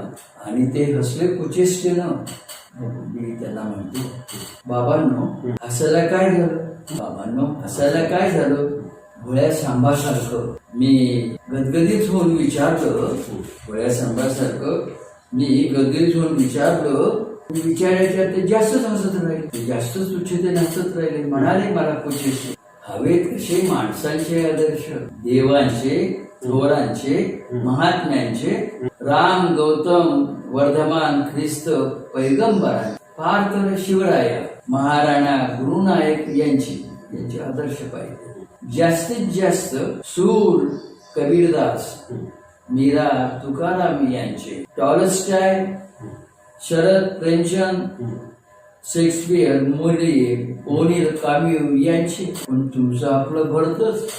[SPEAKER 3] आणि ते हसले कुचेष्टेनं. मी त्यांना म्हणतो, बाबांनो हसायला काय झालं, बाबांनो हसायला काय झालं. भोळ्या सांबासारखं मी गदगदीत होऊन विचारलं, भोळ्या सांबासारखं मी गदगदीत होऊन विचारलं. विचारायच्या ते जास्तच हसत राहिले, ते जास्तच तुच्छतेने हसत राहिले. म्हणाले मला कुचेष्टे. हवेत कसे माणसांचे आदर्श, देवांचे, थोरांचे, महात्म्यांचे, राम, गौतम, वर्धमान, ख्रिस्त, पैगंबरांचे, पार्थ, शिवराया, महाराणा, गुरुनायक यांचे आदर्श पाहिजे. जास्तीत जास्त सूर, कबीरदास, मीरा, तुकाराम यांचे, Tolstoy, Sharad, Premchand, Shakespeare, Moliere, O'Neill, Camus यांचे. पण तुमचं आपलं भरतच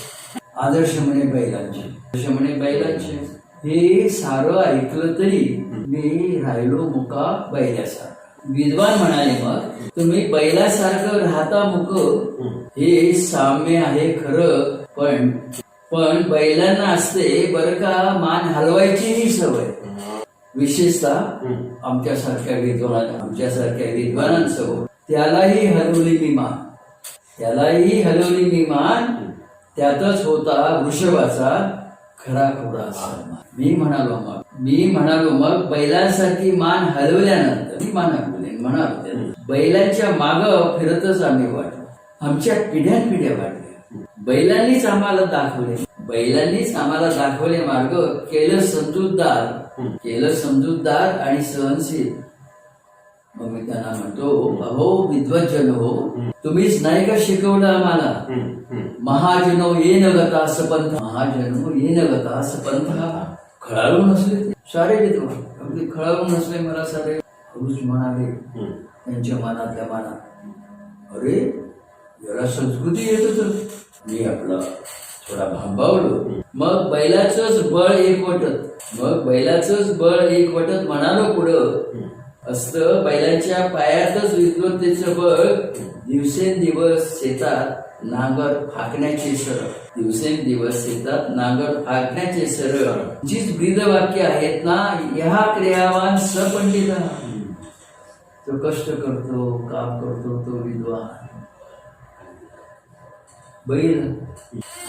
[SPEAKER 3] आदर्श म्हणे बैलांचे, आदर्श म्हणे बैलांचे. हे सारं ऐकलं तरी मी राहिलो मुका बैलासारखा. विद्वान म्हणाले, मग तुम्ही बैलासारखं राहता मुक, हे साम्य आहे खरं, पण बैलांना असते बरं का मान हलवायचीही सवय. विशेषतः आमच्यासारख्या विद्वानांसह त्यालाही हलवली मी मान, त्यालाही हलवली मी मान. त्यातच होता वृषभाचा खरा खोडा सन्मान. मी म्हणालो मग बैलांसारखी मान हलवल्यानंतर मी म्हणालो बैलांच्या माग फिरतच आम्ही वाटलो. आमच्या पिढ्यानपिढ्या वाढल्या. बैलांनीच आम्हाला दाखवले मार्ग. केलं समजूतदार आणि सहनशील. मग मी त्यांना म्हणतो, अहो विद्वज्जन हो, तुम्हीच नाही का शिकवलं आम्हाला, महाजनो येन गता सपंथ, महाजनो येन गता सपंथ. खळाळू नसले सारे विद्वान, अगदी खळाळू नसले मला सारे. हळूच म्हणाले त्यांच्या मनातल्या मनात, अरे याला संस्कृती येत होत. मी आपला थोडा भांबावलो. मग बैलाचंच बळ एकवटत म्हणालो पुढं असतं. बैलांच्या पायातच विद्वत्तेचं बळ. दिवसेंदिवस शेतात नांगर फाकण्याचे सरळ, दिवसेंदिवस शेतात नांगर फाकण्याचे सरळ. जीच ब्रीदवाक्य आहेत ना, ह्या क्रियावान सपंडित. तो कष्ट करतो, काम करतो, तो विद्वान. बैल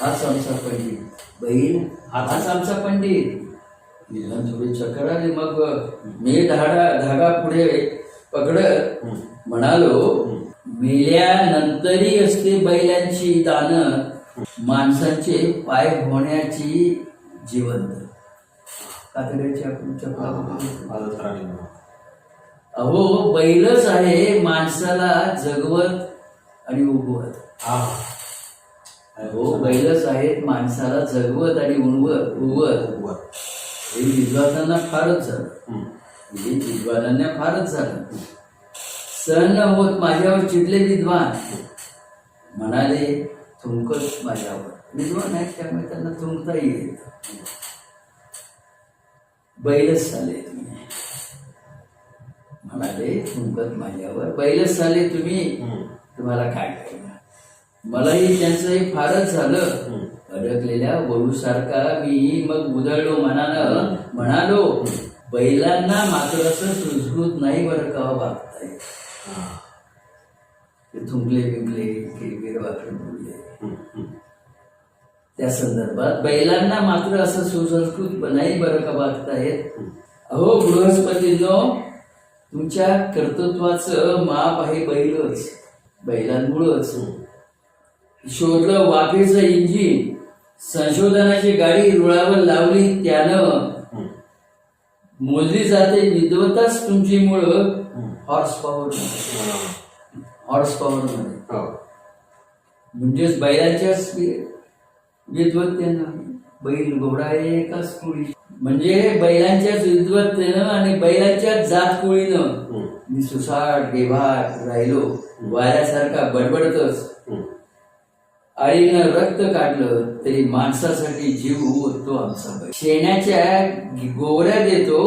[SPEAKER 3] हाच आमचा पंडित. थोडी चक्कर आली. मग मी धागा पुढे पकडत म्हणालो, मेल्यानंतरही असते बैलांची दान, माणसांचे पाय होण्याची जिवंत. कातड्याची आपण चक्कर. अहो बैलच आहे माणसाला जगवत आणि उगवत. हो बैलच आहेत माणसाला जगवत आणि उगवत. हे विद्वानांना फारच झालं. सहन होत माझ्यावर चिडले विद्वान. म्हणाले, थुंकत माझ्यावर. विद्वान आहेत त्यामुळे त्यांना थुंकता येईल. बैलच झाले तुम्ही, म्हणाले थुंकत माझ्यावर. बैलच झाले तुम्ही, तुम्हाला काय करायचं. मलाही त्यांचंही फारच झालं. अडकलेल्या वळूसारखा मी मग उधळलो मनानं. म्हणालो, बैलांना मात्र असं सुटसुट नाही बरं का वागताय. ते थुंकले बिंकले किरकिर वाकडे बोलले. त्या संदर्भात बैलांना मात्र असं सुसंस्कृत नाही बरं का वागतायत. अहो बृहस्पतींनो, तुमच्या कर्तृत्वाचं माप आहे बैलच. बैलांमुळंच शोधलं वाफेचं इंजिन, संशोधनाची गाडी रुळावर लावली त्यानं. मोजली जाते विद्वत्ताच तुमची मुळं हॉर्स पॉवर मध्ये. म्हणजेच बैलांच्याच विद्वत्तेनं. बैल घोडा एकाच कुळी, म्हणजे बैलांच्याच विद्वत्तेनं आणि बैलांच्याच जात कुळीनं मी सुसाट बेभाट राहिलो. वाऱ्यासारखा बडबडतच आईनं रक्त काढलं तरी माणसासाठी जीव ओततो आमचा बैल. शेणाच्या गोवऱ्या देतो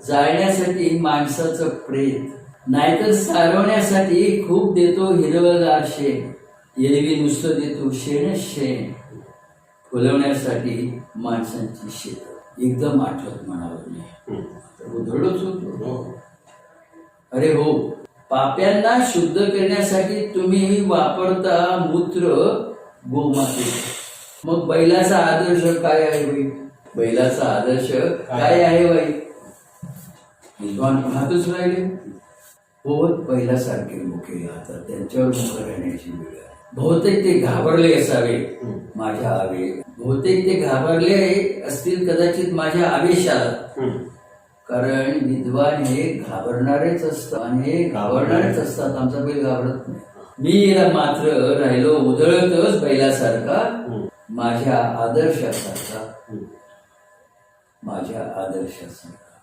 [SPEAKER 3] जाळण्यासाठी माणसाचं प्रेत, नाहीतर सारवण्यासाठी खूप देतो हिरवगार शेण. एरवी नुसतं देतो शेणच शेण, फुलवण्यासाठी माणसांची शेत. एकदम आठवत म्हणावं नाही, उधळलोच होतो. अरे हो, पाप्यांना शुद्ध करण्यासाठी तुम्ही वापरता मूत्र गोमाते. मग बैलाचा आदर्श काय आहे बाई? बैलाचा आदर्श काय आहे बाई? विद्वान पाहतच राहिले. बहुत बैलासारखे मुखे राहतात, त्यांच्यावर मुख राहण्याची वेळ आहे. बहुतेक ते घाबरले असावे माझ्या आवेग, बहुतेक ते घाबरले असतील कदाचित माझ्या आवेशात. कारण विद्वान हे घाबरणारेच असतात आणि हे घाबरणारेच असतात. आमचा बैल घाबरत नाही. मी मात्र राहिलो उधळतच बैलासारखा, माझ्या आदर्शासारखा, माझ्या आदर्शासारखा.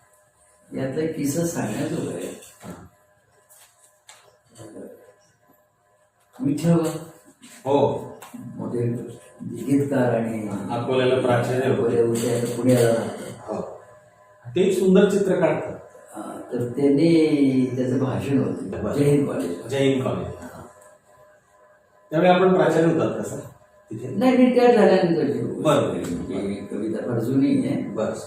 [SPEAKER 3] यातला किस्सा सांगण्याजोगा आहे. विठ्ठल
[SPEAKER 2] हो,
[SPEAKER 3] मोठे गीतकार आणि
[SPEAKER 2] अकोल्याला प्राचार्य होते.
[SPEAKER 3] पुण्याला राहतात.
[SPEAKER 2] हो. ते एक सुंदर चित्र काढतात.
[SPEAKER 3] तर त्यांनी त्याचं भाषण होतं जय हिंद कॉलेज.
[SPEAKER 2] जय हिंद कॉलेज. त्यावेळी आपण प्राचार्य होतात का सर तिथे?
[SPEAKER 3] नाही, रिटायर झाल्यानंतर
[SPEAKER 2] बरं.
[SPEAKER 3] ही कविता फार जुनी आहे.
[SPEAKER 2] बस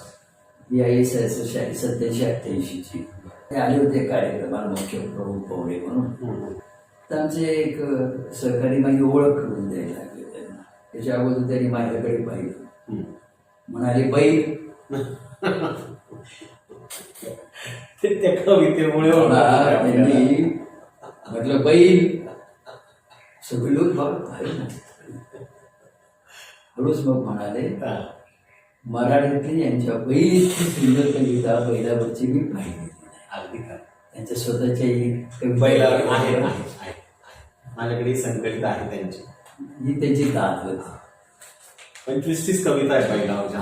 [SPEAKER 3] ही आई 87-88ची. ते आले होते कार्यक्रमाला मुख्य प्रमुख पवडे म्हणून. तर आमचे एक सहकारी माझी ओळख करून द्यायला लागले त्यांना. त्याच्या अगोदर त्यांनी माझ्याकडे पाहिलं, म्हणाले बैल.
[SPEAKER 2] त्या कवितेमुळे
[SPEAKER 3] त्यांनी म्हटलं बैल. सगळे लोक हळूच मग म्हणाले, मराठीतली यांच्या बैल इतकी सुंदर कविता बैलावरची मी पाहिली.
[SPEAKER 2] अगदी काय
[SPEAKER 3] त्यांच्या स्वतःच्या
[SPEAKER 2] बैलावर आहे. माझ्याकडे संकलित आहे त्यांची.
[SPEAKER 3] ही त्यांची दात होती.
[SPEAKER 2] 25-30 कविता आहे बैलावरच्या.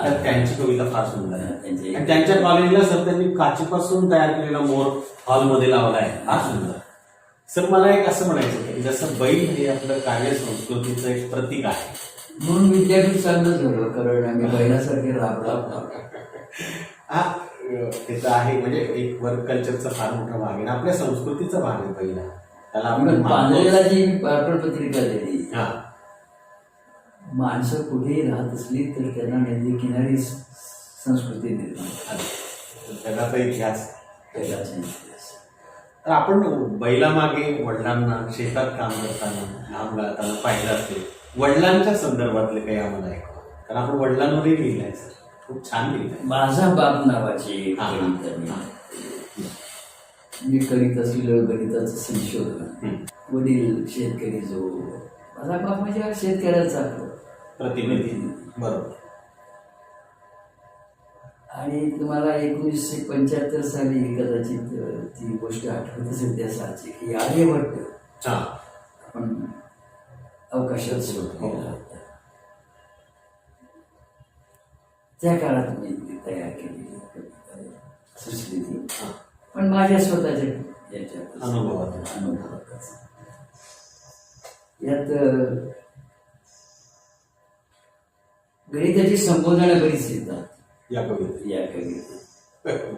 [SPEAKER 2] त्यात त्यांची कविता फार सुंदर आहे. आणि त्यांच्या कॉलेजला सर त्यांनी काचेपासून तयार केलेला मोर हॉलमध्ये लावला आहे. फार सुंदर. सर मला एक असं म्हणायचं होतं की जसं बैल हे आपलं कार्य संस्कृतीचं एक प्रतीक आहे,
[SPEAKER 3] म्हणून विद्यापीठ चांगलं झालं. कारण आम्ही बैलासारखे राबला.
[SPEAKER 2] हा ते तर आहे. म्हणजे एक वर्क कल्चरचा फार मोठा भाग आहे, आपल्या संस्कृतीचा भाग आहे पहिला. त्याला आपण
[SPEAKER 3] पांढऱ्याला जी पत्रपत्रिका दिली,
[SPEAKER 2] हा,
[SPEAKER 3] माणसं कुठेही राहत असली तर त्यांना नदी किनारी संस्कृती निर्माण,
[SPEAKER 2] जगाचा इतिहास,
[SPEAKER 3] जगाचा इतिहास.
[SPEAKER 2] तर आपण बैलामागे वडिलांना शेतात काम करताना घाम गाळताना पाहिलं असेल. वडिलांच्या संदर्भातले काही आम्हाला ऐकवा, कारण आपण वडिलांवरही लिहिलंय सर, खूप छान लिहिलंय.
[SPEAKER 3] माझा बाप नावाची कविता मी करीत असलेलं गणिताचं संशोधन. वडील शेतकरी, जो माझा बाप म्हणजे शेतकऱ्याचा
[SPEAKER 2] प्रतिनिधी. बरोबर.
[SPEAKER 3] आणि तुम्हाला 1975 साली कदाचित ती गोष्ट आठवत असेल त्या सालची की आर्यभट्ट आपण अवकाशात शोध केला होता. त्या काळात मी ती तयार केलेली कविता सुचली ती, पण माझ्या स्वतःच्या याच्यात अनुभवातच. यात गणिताची संबोधना बरीच येतात
[SPEAKER 2] या
[SPEAKER 3] कवितेत,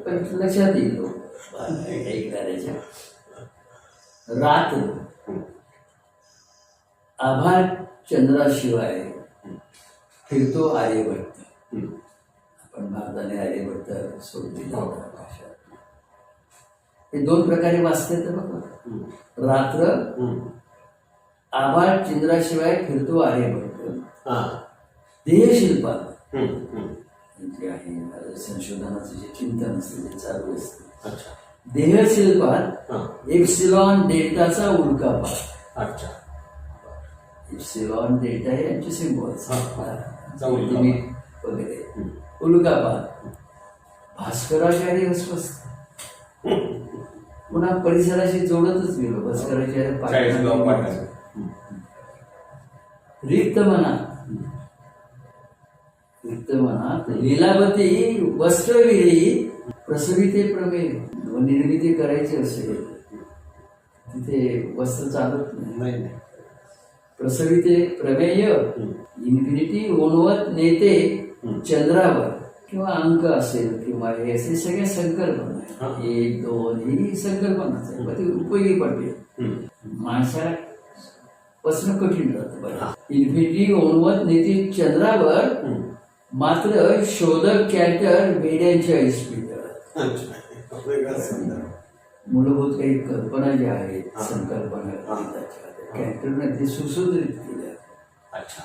[SPEAKER 3] पण लक्षात येईल ऐकणाऱ्याच्या. रात्र आभाळ चंद्राशिवाय फिरतो आर्यभट्ट. आपण भारताने आर्यभट्ट सोड दिला होता भाषा. हे दोन प्रकारे वाचते तर बघा. रात्र आभाळ चंद्राशिवाय फिरतो आर्यभट्ट. देहशिल्पात जे आहे संशोधनाचं जे चिंतन असतं ते चालू असतं. देहशिल्पात एप्सिलॉन डेल्टाचा उल्कापात. एप्सिलॉन डेल्टा हे यांचे सिम्बॉल्स वगैरे. उल्कापात भास्कराचार्य अस्वस्थ. पुन्हा परिसराशी जोडतच गेलो. भास्कराचार्य रिक्त मनात लीलावती वस्त्रविरी प्रसविते प्रमेय. निर्मिती करायची असेल तिथे वस्त्र चालत नाही. प्रसविते प्रमेय इन्फिनिटी ओणवत नेते चंद्रावर किंवा अंक असेल किंवा हे असे सगळ्या संकल्पना आहे. 1 2 ही संकल्पनाच आहे, पण ती उपयोगी पडते माणसाला. प्रश्न कठीण जातं. इन्फिनिटी ओणवत नेते चंद्रावर मात्र शोधक कॅटर वेड्यांच्या इस्पितळात. मूलभूत काही कल्पना ज्या आहेत संकल्पना कॅटरने ते सुशोधित केल्या.
[SPEAKER 2] अच्छा.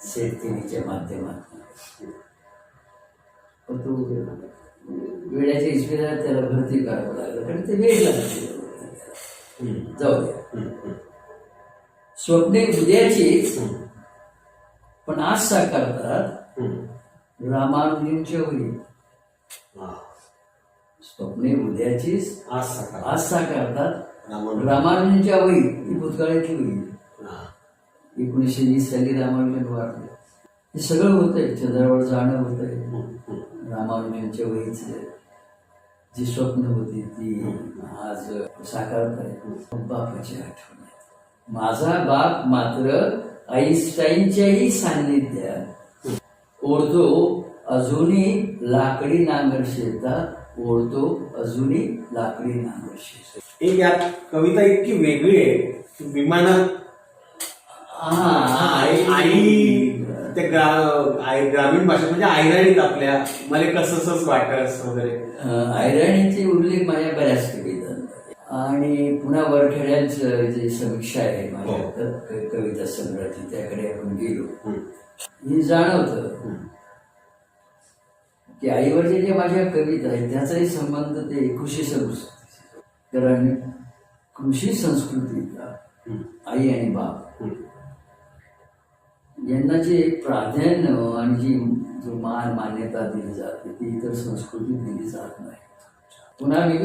[SPEAKER 3] शेतकरीच्या माध्यमातून तो वेड्याच्या इस्पितळात त्याला भरती करावं लागलं कारण ते वेळ लागते. जाऊ द्या. स्वप्ने उद्याचीच पण आज साकारतात रामानुजींच्या वही. स्वप्ने उद्याचीच आज साकारतात रामानुजींच्या वही. ही भूतकाळाची वही. 1920 साली रामानुजन वाढले. हे सगळं होतंय. चंद्रावर जाणं होतंय. रामानुजनच्या वहीचे जी स्वप्न होती ती आज साकारत आहे. बापाची आठवण. माझा बाप मात्र आईन्स्टाईनच्याही सान्निध्यात ओढतो अजूनी लाकडी नांगर शेतात. ओढतो अजूनी लाकडी नांगर शेतात.
[SPEAKER 2] एक यात कविता इतकी वेगळी आहे की विमानात आई ते ग्रामीण भाषा म्हणजे ऐराणीत आपल्या मला कसंच वाटस वगैरे.
[SPEAKER 3] ऐराणीचे उल्लेख माझ्या बऱ्याच कविता आणि पुन्हा वरखेड्यांचं जे समीक्षा आहे माझ्या कविता संग्रहाची त्याकडे आपण गेलो. हे जाणवतं की आईवरच्या ज्या माझ्या कविता आहेत त्याचाही संबंध ते कृषी संस्कृती. कारण कृषी संस्कृतीला आई आणि बाप यांना जे प्राधान्य आणि जी जो मान मान्यता दिली जाते ती इतर संस्कृतीत दिली जात नाही. पुन्हा मी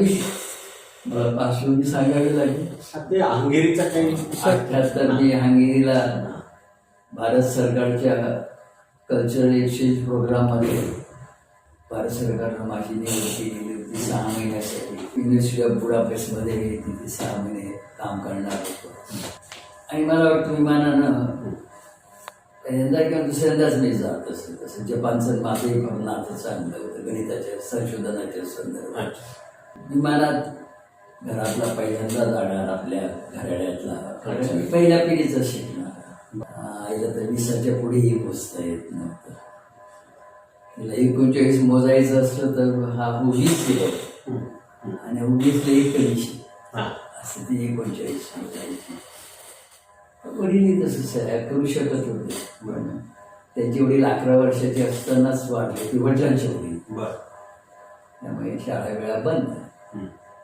[SPEAKER 3] पार्श्वभूमी सांगावी लागेल.
[SPEAKER 2] ते हंगेरीचा काही
[SPEAKER 3] 78 मी हंगेरीला भारत सरकारच्या कल्चरल एक्सचेंज प्रोग्राममध्ये भारत सरकारनं माझी निवड केलेली होती 6 महिन्यासाठी. युनिव्हर्सिटी ऑफ बुडापेस्टमध्ये मी तिथे 6 महिने काम करणार होतो. आणि मला वाटतं विमानानं पहिल्यांदा किंवा दुसऱ्यांदाच मी जात असेल. तसं जपानचं माझंही पण नातं चांगलं होतं गणिताच्या संशोधनाच्या संदर्भात. विमानात घरातला पहिल्यांदा जाणार आपल्या घराड्यातला. कारण मी पहिल्या पिढीचं शिकणार. आईला तर 20च्या पुढेही पोचता येत नव्हतं. तिला 39 मोजायचं असलं तर हा उगीच केलं आणि उगीच एक कधी असं ती 39 मोजायची. वडीलही तसंच करू शकत होते पण त्यांची वडील 11 वर्षाची असतानाच वाढले. ती वडिलांची वडील. त्यामुळे शाळा वेळा बंद.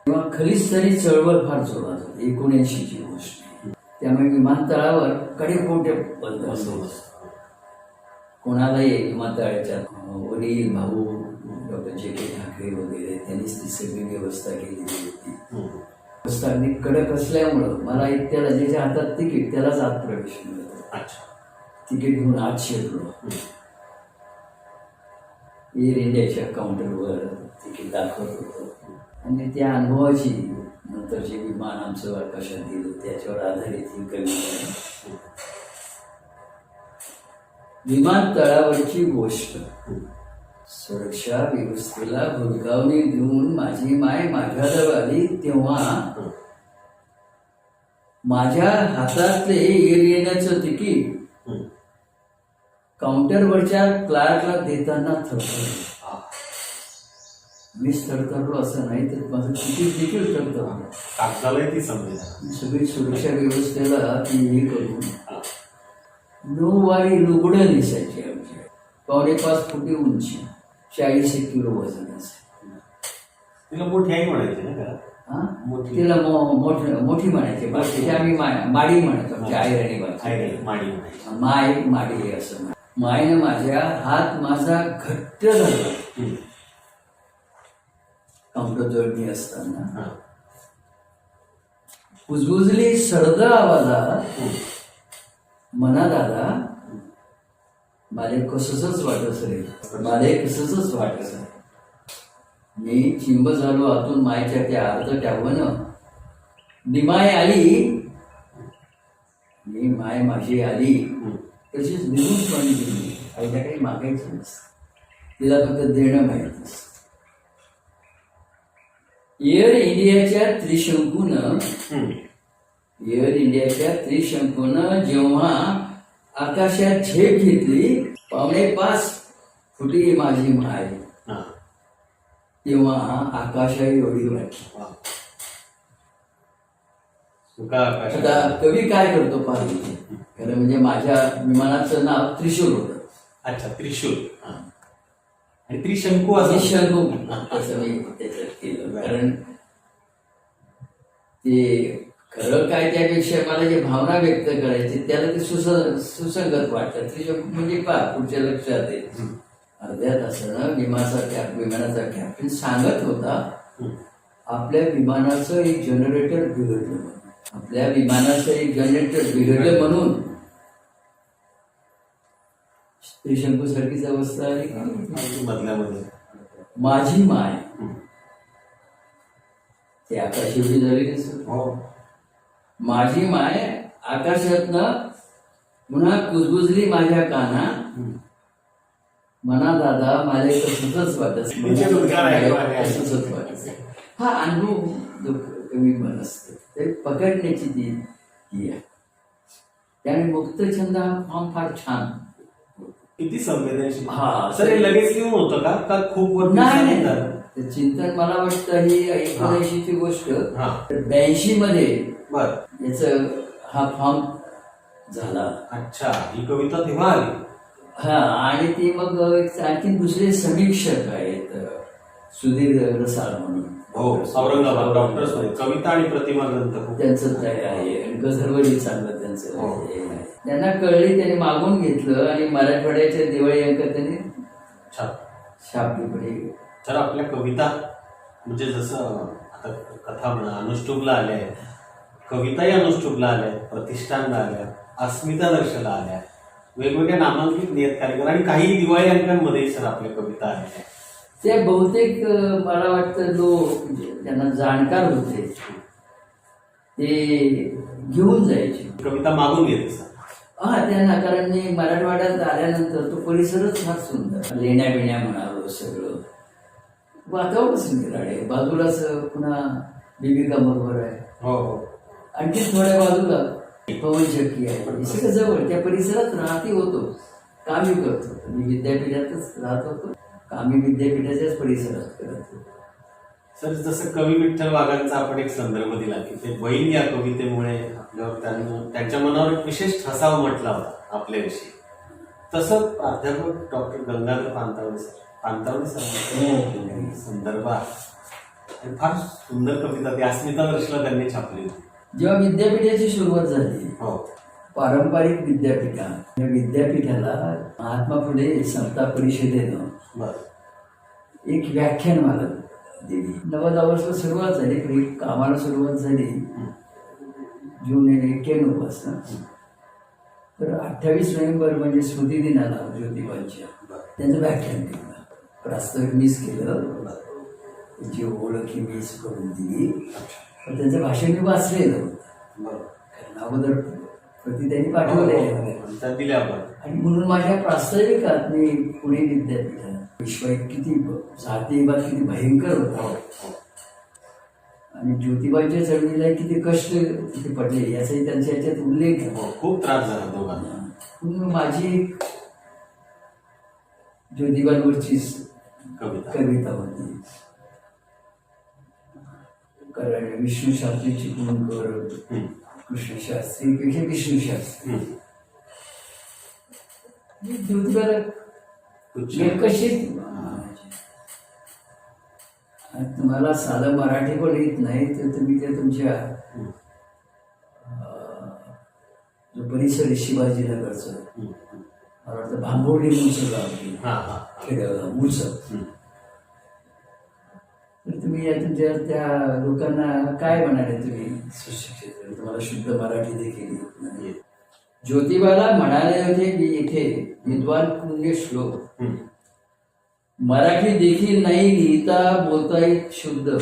[SPEAKER 3] तेव्हा खलिस्तानी चळवळ फार जोरात होती. 79ची गोष्ट. त्यामुळे विमानतळावर कडेकोटे बंदोबस्त असतो. कोणालाही विमानतळाच्या वडील भाऊ डॉक्टर जे.के. ठाकरे वगैरे त्यांनीच ती सगळी व्यवस्था केलेली होती. व्यवस्था अगदी कडक असल्यामुळं मला त्याला ज्याच्या हातात तिकीट त्यालाच आत प्रवेश मिळतो. तिकीट घेऊन आत शिरलो. एअर इंडियाच्या काउंटरवर तिकीट दाखवत होतो आणि त्या अनुभवाची नंतर जे विमान आमचं आकाशात दिलं त्याच्यावर आधारित ही कविता. विमानतळावरची गोष्ट. सुरक्षा व्यवस्थेला भुलकावणी देऊन माझी माय माझ्याजवळ आली तेव्हा माझ्या हातातले एअर इंडियाचं तिकीट काउंटरवरच्या क्लार्कला देताना थरथरलो. मीच थरथरलो असं नाही तर माझं तिकीट देखील थरथरलं.
[SPEAKER 2] ती समजेल.
[SPEAKER 3] सगळी सुरक्षा व्यवस्थेला ती हे करून 9 वारी लुगडं दिसायची आमची. 5.5 फुटी उंची 40 किलो वजन असेल.
[SPEAKER 2] तिला मोठी आई म्हणायची ना त्याला.
[SPEAKER 3] तिला मोठी म्हणायची. बाकी आम्ही माडी म्हणायचो. आमची आई माय माडी असं. मायनं माझ्या हात माझा घट्ट धरला. काउंटरजवळ मी असताना कुजबुजली सरद आवाजात मना दादा मला कसंच वाटत रे. मला कसंच वाटत. मी चिंब झालो आतून मायच्या त्या अर्ध ट्यावनं. निमाय आली. मी ही माय माझी आली तशीच निघून पण गेली. आईला काही मागायचं नसतं, तिला फक्त देणं माहीत असतं. एअर इंडियाच्या त्रिशंकूनं जेव्हा आकाशात झेप घेतली, 4.5 फुटी माझी माय,
[SPEAKER 2] हा.
[SPEAKER 3] तेव्हा आकाशाही एवढी वाटली.
[SPEAKER 2] वा. सुका आकाशात.
[SPEAKER 3] आता कवी काय करतो पाहिजे, खरं म्हणजे माझ्या विमानाचं नाव त्रिशूल होतं.
[SPEAKER 2] अच्छा, त्रिशूल. हा. आणि त्रिशंकू असं.
[SPEAKER 3] त्रिशंकू असं मी त्याच्यात केलं, कारण ते खरं काय त्यापेक्षा मला जे भावना व्यक्त करायची त्याला ते सुसंगत वाटतं. त्रिशंकू म्हणजे पुढच्या लक्षात येईल. अर्ध्या तासानं विमानाचा कॅप्टन सांगत होता, आपल्या विमानाचं एक जनरेटर बिघडलं, आपल्या विमानाचं एक जनरेटर बिघडलं म्हणून त्रिशंकू सारखीच अवस्था आली.
[SPEAKER 2] मधल्यामध्ये
[SPEAKER 3] माझी माय ते आकाश एवढी झाली दिसत. माझी माय आकाशातनं पुन्हा कुजबुजली माझ्या काना, मना दादा मला तसंच वाटत. हा अनुभव जो कमी मन असतं ते पकडण्याची ती आहे. त्याने मुक्त छंद हा फॉर्म फार छान,
[SPEAKER 2] किती संवेदनशील.
[SPEAKER 3] हा.
[SPEAKER 2] सर हे लगेच येऊन होतं का खूप वर्ष
[SPEAKER 3] नाही
[SPEAKER 2] झालं?
[SPEAKER 3] ते चिंतन मला वाटतं ही 1980ची गोष्ट.
[SPEAKER 2] हा.
[SPEAKER 3] 82 मध्ये
[SPEAKER 2] बर.
[SPEAKER 3] याच हा फॉर्म झाला.
[SPEAKER 2] अच्छा, ही कविता तेव्हा आली.
[SPEAKER 3] हा, आणि ती मग आणखी दुसरे समीक्षक आहेत, सुधीर रसाळ म्हणून.
[SPEAKER 2] हो, औरंगाबाद डॉक्टर्स मध्ये कविता आणि प्रतिमा ग्रंथ खूप.
[SPEAKER 3] त्यांचं ते आहे, आणि गझलवरी चांगलं त्यांचं
[SPEAKER 2] हो.
[SPEAKER 3] हे आहे. त्यांना कळली, त्यांनी मागून घेतलं आणि मराठवाड्याच्या दिवाळी अंकात त्यांनी छापली.
[SPEAKER 2] तर आपल्या कविता म्हणजे जसं आता कथा म्हणा अनुष्टुभला आल्या आहेत, कविताही अनुष्टुभला आल्या आहेत, प्रतिष्ठानला आल्या, अस्मिता दर्शला आल्या, वेगवेगळ्या नामांकित नियतकालिकांना आणि काही दिवाळी अंकांमध्ये सर आपल्या कविता आल्या आहेत.
[SPEAKER 3] ते बहुतेक मला वाटतं त्यांना जाणकार होते ते घेऊन जायचे,
[SPEAKER 2] कविता मागून घेते सर.
[SPEAKER 3] हा, त्यांना, कारण मी मराठवाड्यात आल्यानंतर तो परिसरच फार सुंदर, लेण्या बिण्या म्हणावं, सगळं वातावरणच निराळे आहे. बाजूलाच पुन्हा बिबिका मकबरा आहे,
[SPEAKER 2] हो,
[SPEAKER 3] आणखी थोड्या बाजूला पवन चक्की आहे. हे सगळं जवळ त्या परिसरात राहती होतो, कामी करत होतो. मी विद्यापीठातच राहत होतो, कामी विद्यापीठाच्याच परिसरात करत होतो.
[SPEAKER 2] सर जसं कवी विठ्ठल वाघांचा आपण एक संदर्भ दिला की ते बहीण या कवितेमुळे आपल्यावर त्यांच्या मनावर एक विशेष ठसाव म्हटला होता आपल्याविषयी, तसं प्राध्यापक डॉक्टर गंगाधर पानतावडे सर संदर्भ आहे. फार सुंदर कविता ती अस्मिता दर्शला त्यांनी छापली होती.
[SPEAKER 3] जेव्हा विद्यापीठाची सुरुवात झाली,
[SPEAKER 2] हो,
[SPEAKER 3] पारंपरिक विद्यापीठा, या विद्यापीठाला महात्मा फुले समता परिषदेनं एक व्याख्यानमाला दिली. 90 वर्ष सुरुवात झाली, पण कामाला सुरुवात झाली जून 91 पासून. तर 28 नोव्हेंबर म्हणजे स्मृती दिनाला ज्योतिबांच्या त्यांचं व्याख्यान केलं. प्रास्ताविक मीच केलं, जी ओळख ही मीच करून दिली, पण त्यांचं भाषण मी वाचलेलं होतं, कारण अगोदर प्रति त्यांनी पाठवलेले
[SPEAKER 2] दिल्या आपण.
[SPEAKER 3] आणि म्हणून माझ्या प्रास्ताविकात मी पुणे विद्यापीठात विश्व किती जातीवाद किती भयंकर होता आणि ज्योतिबांच्या चळवळीला किती कष्ट किती पडले याचाही त्यांच्या याच्यात उल्लेख आहे.
[SPEAKER 2] खूप त्रास झाला दोघांना.
[SPEAKER 3] म्हणून माझी ज्योतिबांवरची कविता होती. कारण विष्णू शास्त्री चिपळूणकर, कृष्ण शास्त्री पेक्षा विष्णू शास्त्री ज्योतिबाला कशी. तुम्हाला साधं मराठी पण येत नाही तर तुम्ही ते तुमच्या जो परिसर आहे शिवाजीनगरचं, मला वाटतं भांबोर्डी मूळचं गाव खेडेगाव मूळचं, तर तुम्ही या तुमच्या त्या लोकांना काय म्हणाले, तुम्ही सुशिक्षित, तुम्हाला शुद्ध मराठी देखील येत नाही. ज्योतिबाला म्हणाले होते की इथे विद्वान पुण्य श्लोक, मराठी देखील नाही लिहिता बोलता येत शुद्ध,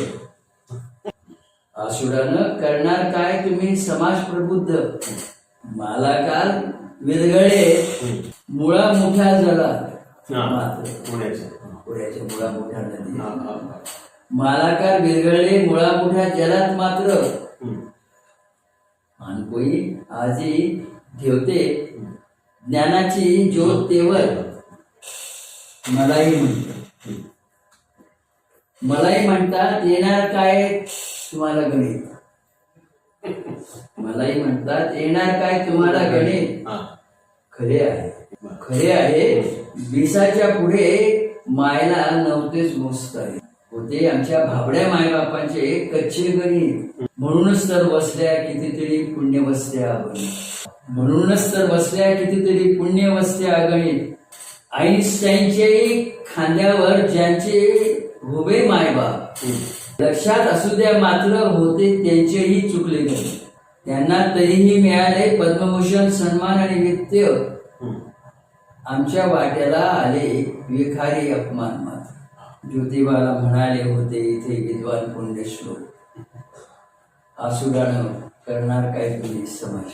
[SPEAKER 3] आसुरानं करणार काय तुम्ही समाज प्रबुद्ध, मालाकार विरगळे मुळा मोठ्या जलात
[SPEAKER 2] हा,
[SPEAKER 3] मात्र
[SPEAKER 2] पुण्याच्या
[SPEAKER 3] पुण्याच्या मुळा मोठ्या नदी
[SPEAKER 2] हा, हा, हा.
[SPEAKER 3] मालाकार विरघळले मुळा मोठ्या जलात मात्र
[SPEAKER 2] हम्म.
[SPEAKER 3] आणि कोई आजी ठेवते ज्ञानाची ज्योत तेवर मलाही म्हणतात मलाही म्हणतात येणार काय तुम्हाला गणित मलाही म्हणतात येणार काय तुम्हाला गणित
[SPEAKER 2] हा.
[SPEAKER 3] खरे आहे विसाच्या पुढे मायला नव्हतेच मोजता येत. होते आमच्या भाबड्या मायबापांचे कच्चे गणित म्हणूनच तर बसल्या कितीतरी पुण्यवस्त्या अगणित म्हणूनच तर बसल्या कितीतरी पुण्यवस्त्या अगणित आईन्स्टाईनच्याही खांद्यावर ज्यांचे उभे मायबाप लक्षात असू द्या मात्र होते त्यांचेही चुकले गणित त्यांना तरीही मिळाले पद्मभूषण सन्मान आणि नित्य आमच्या वाट्याला आले विखारी अपमान मात्र ज्योतिबाला म्हणाले होते इथे विद्वान पुण्यश्लोक आसुरानं करणार काय तुम्ही समाज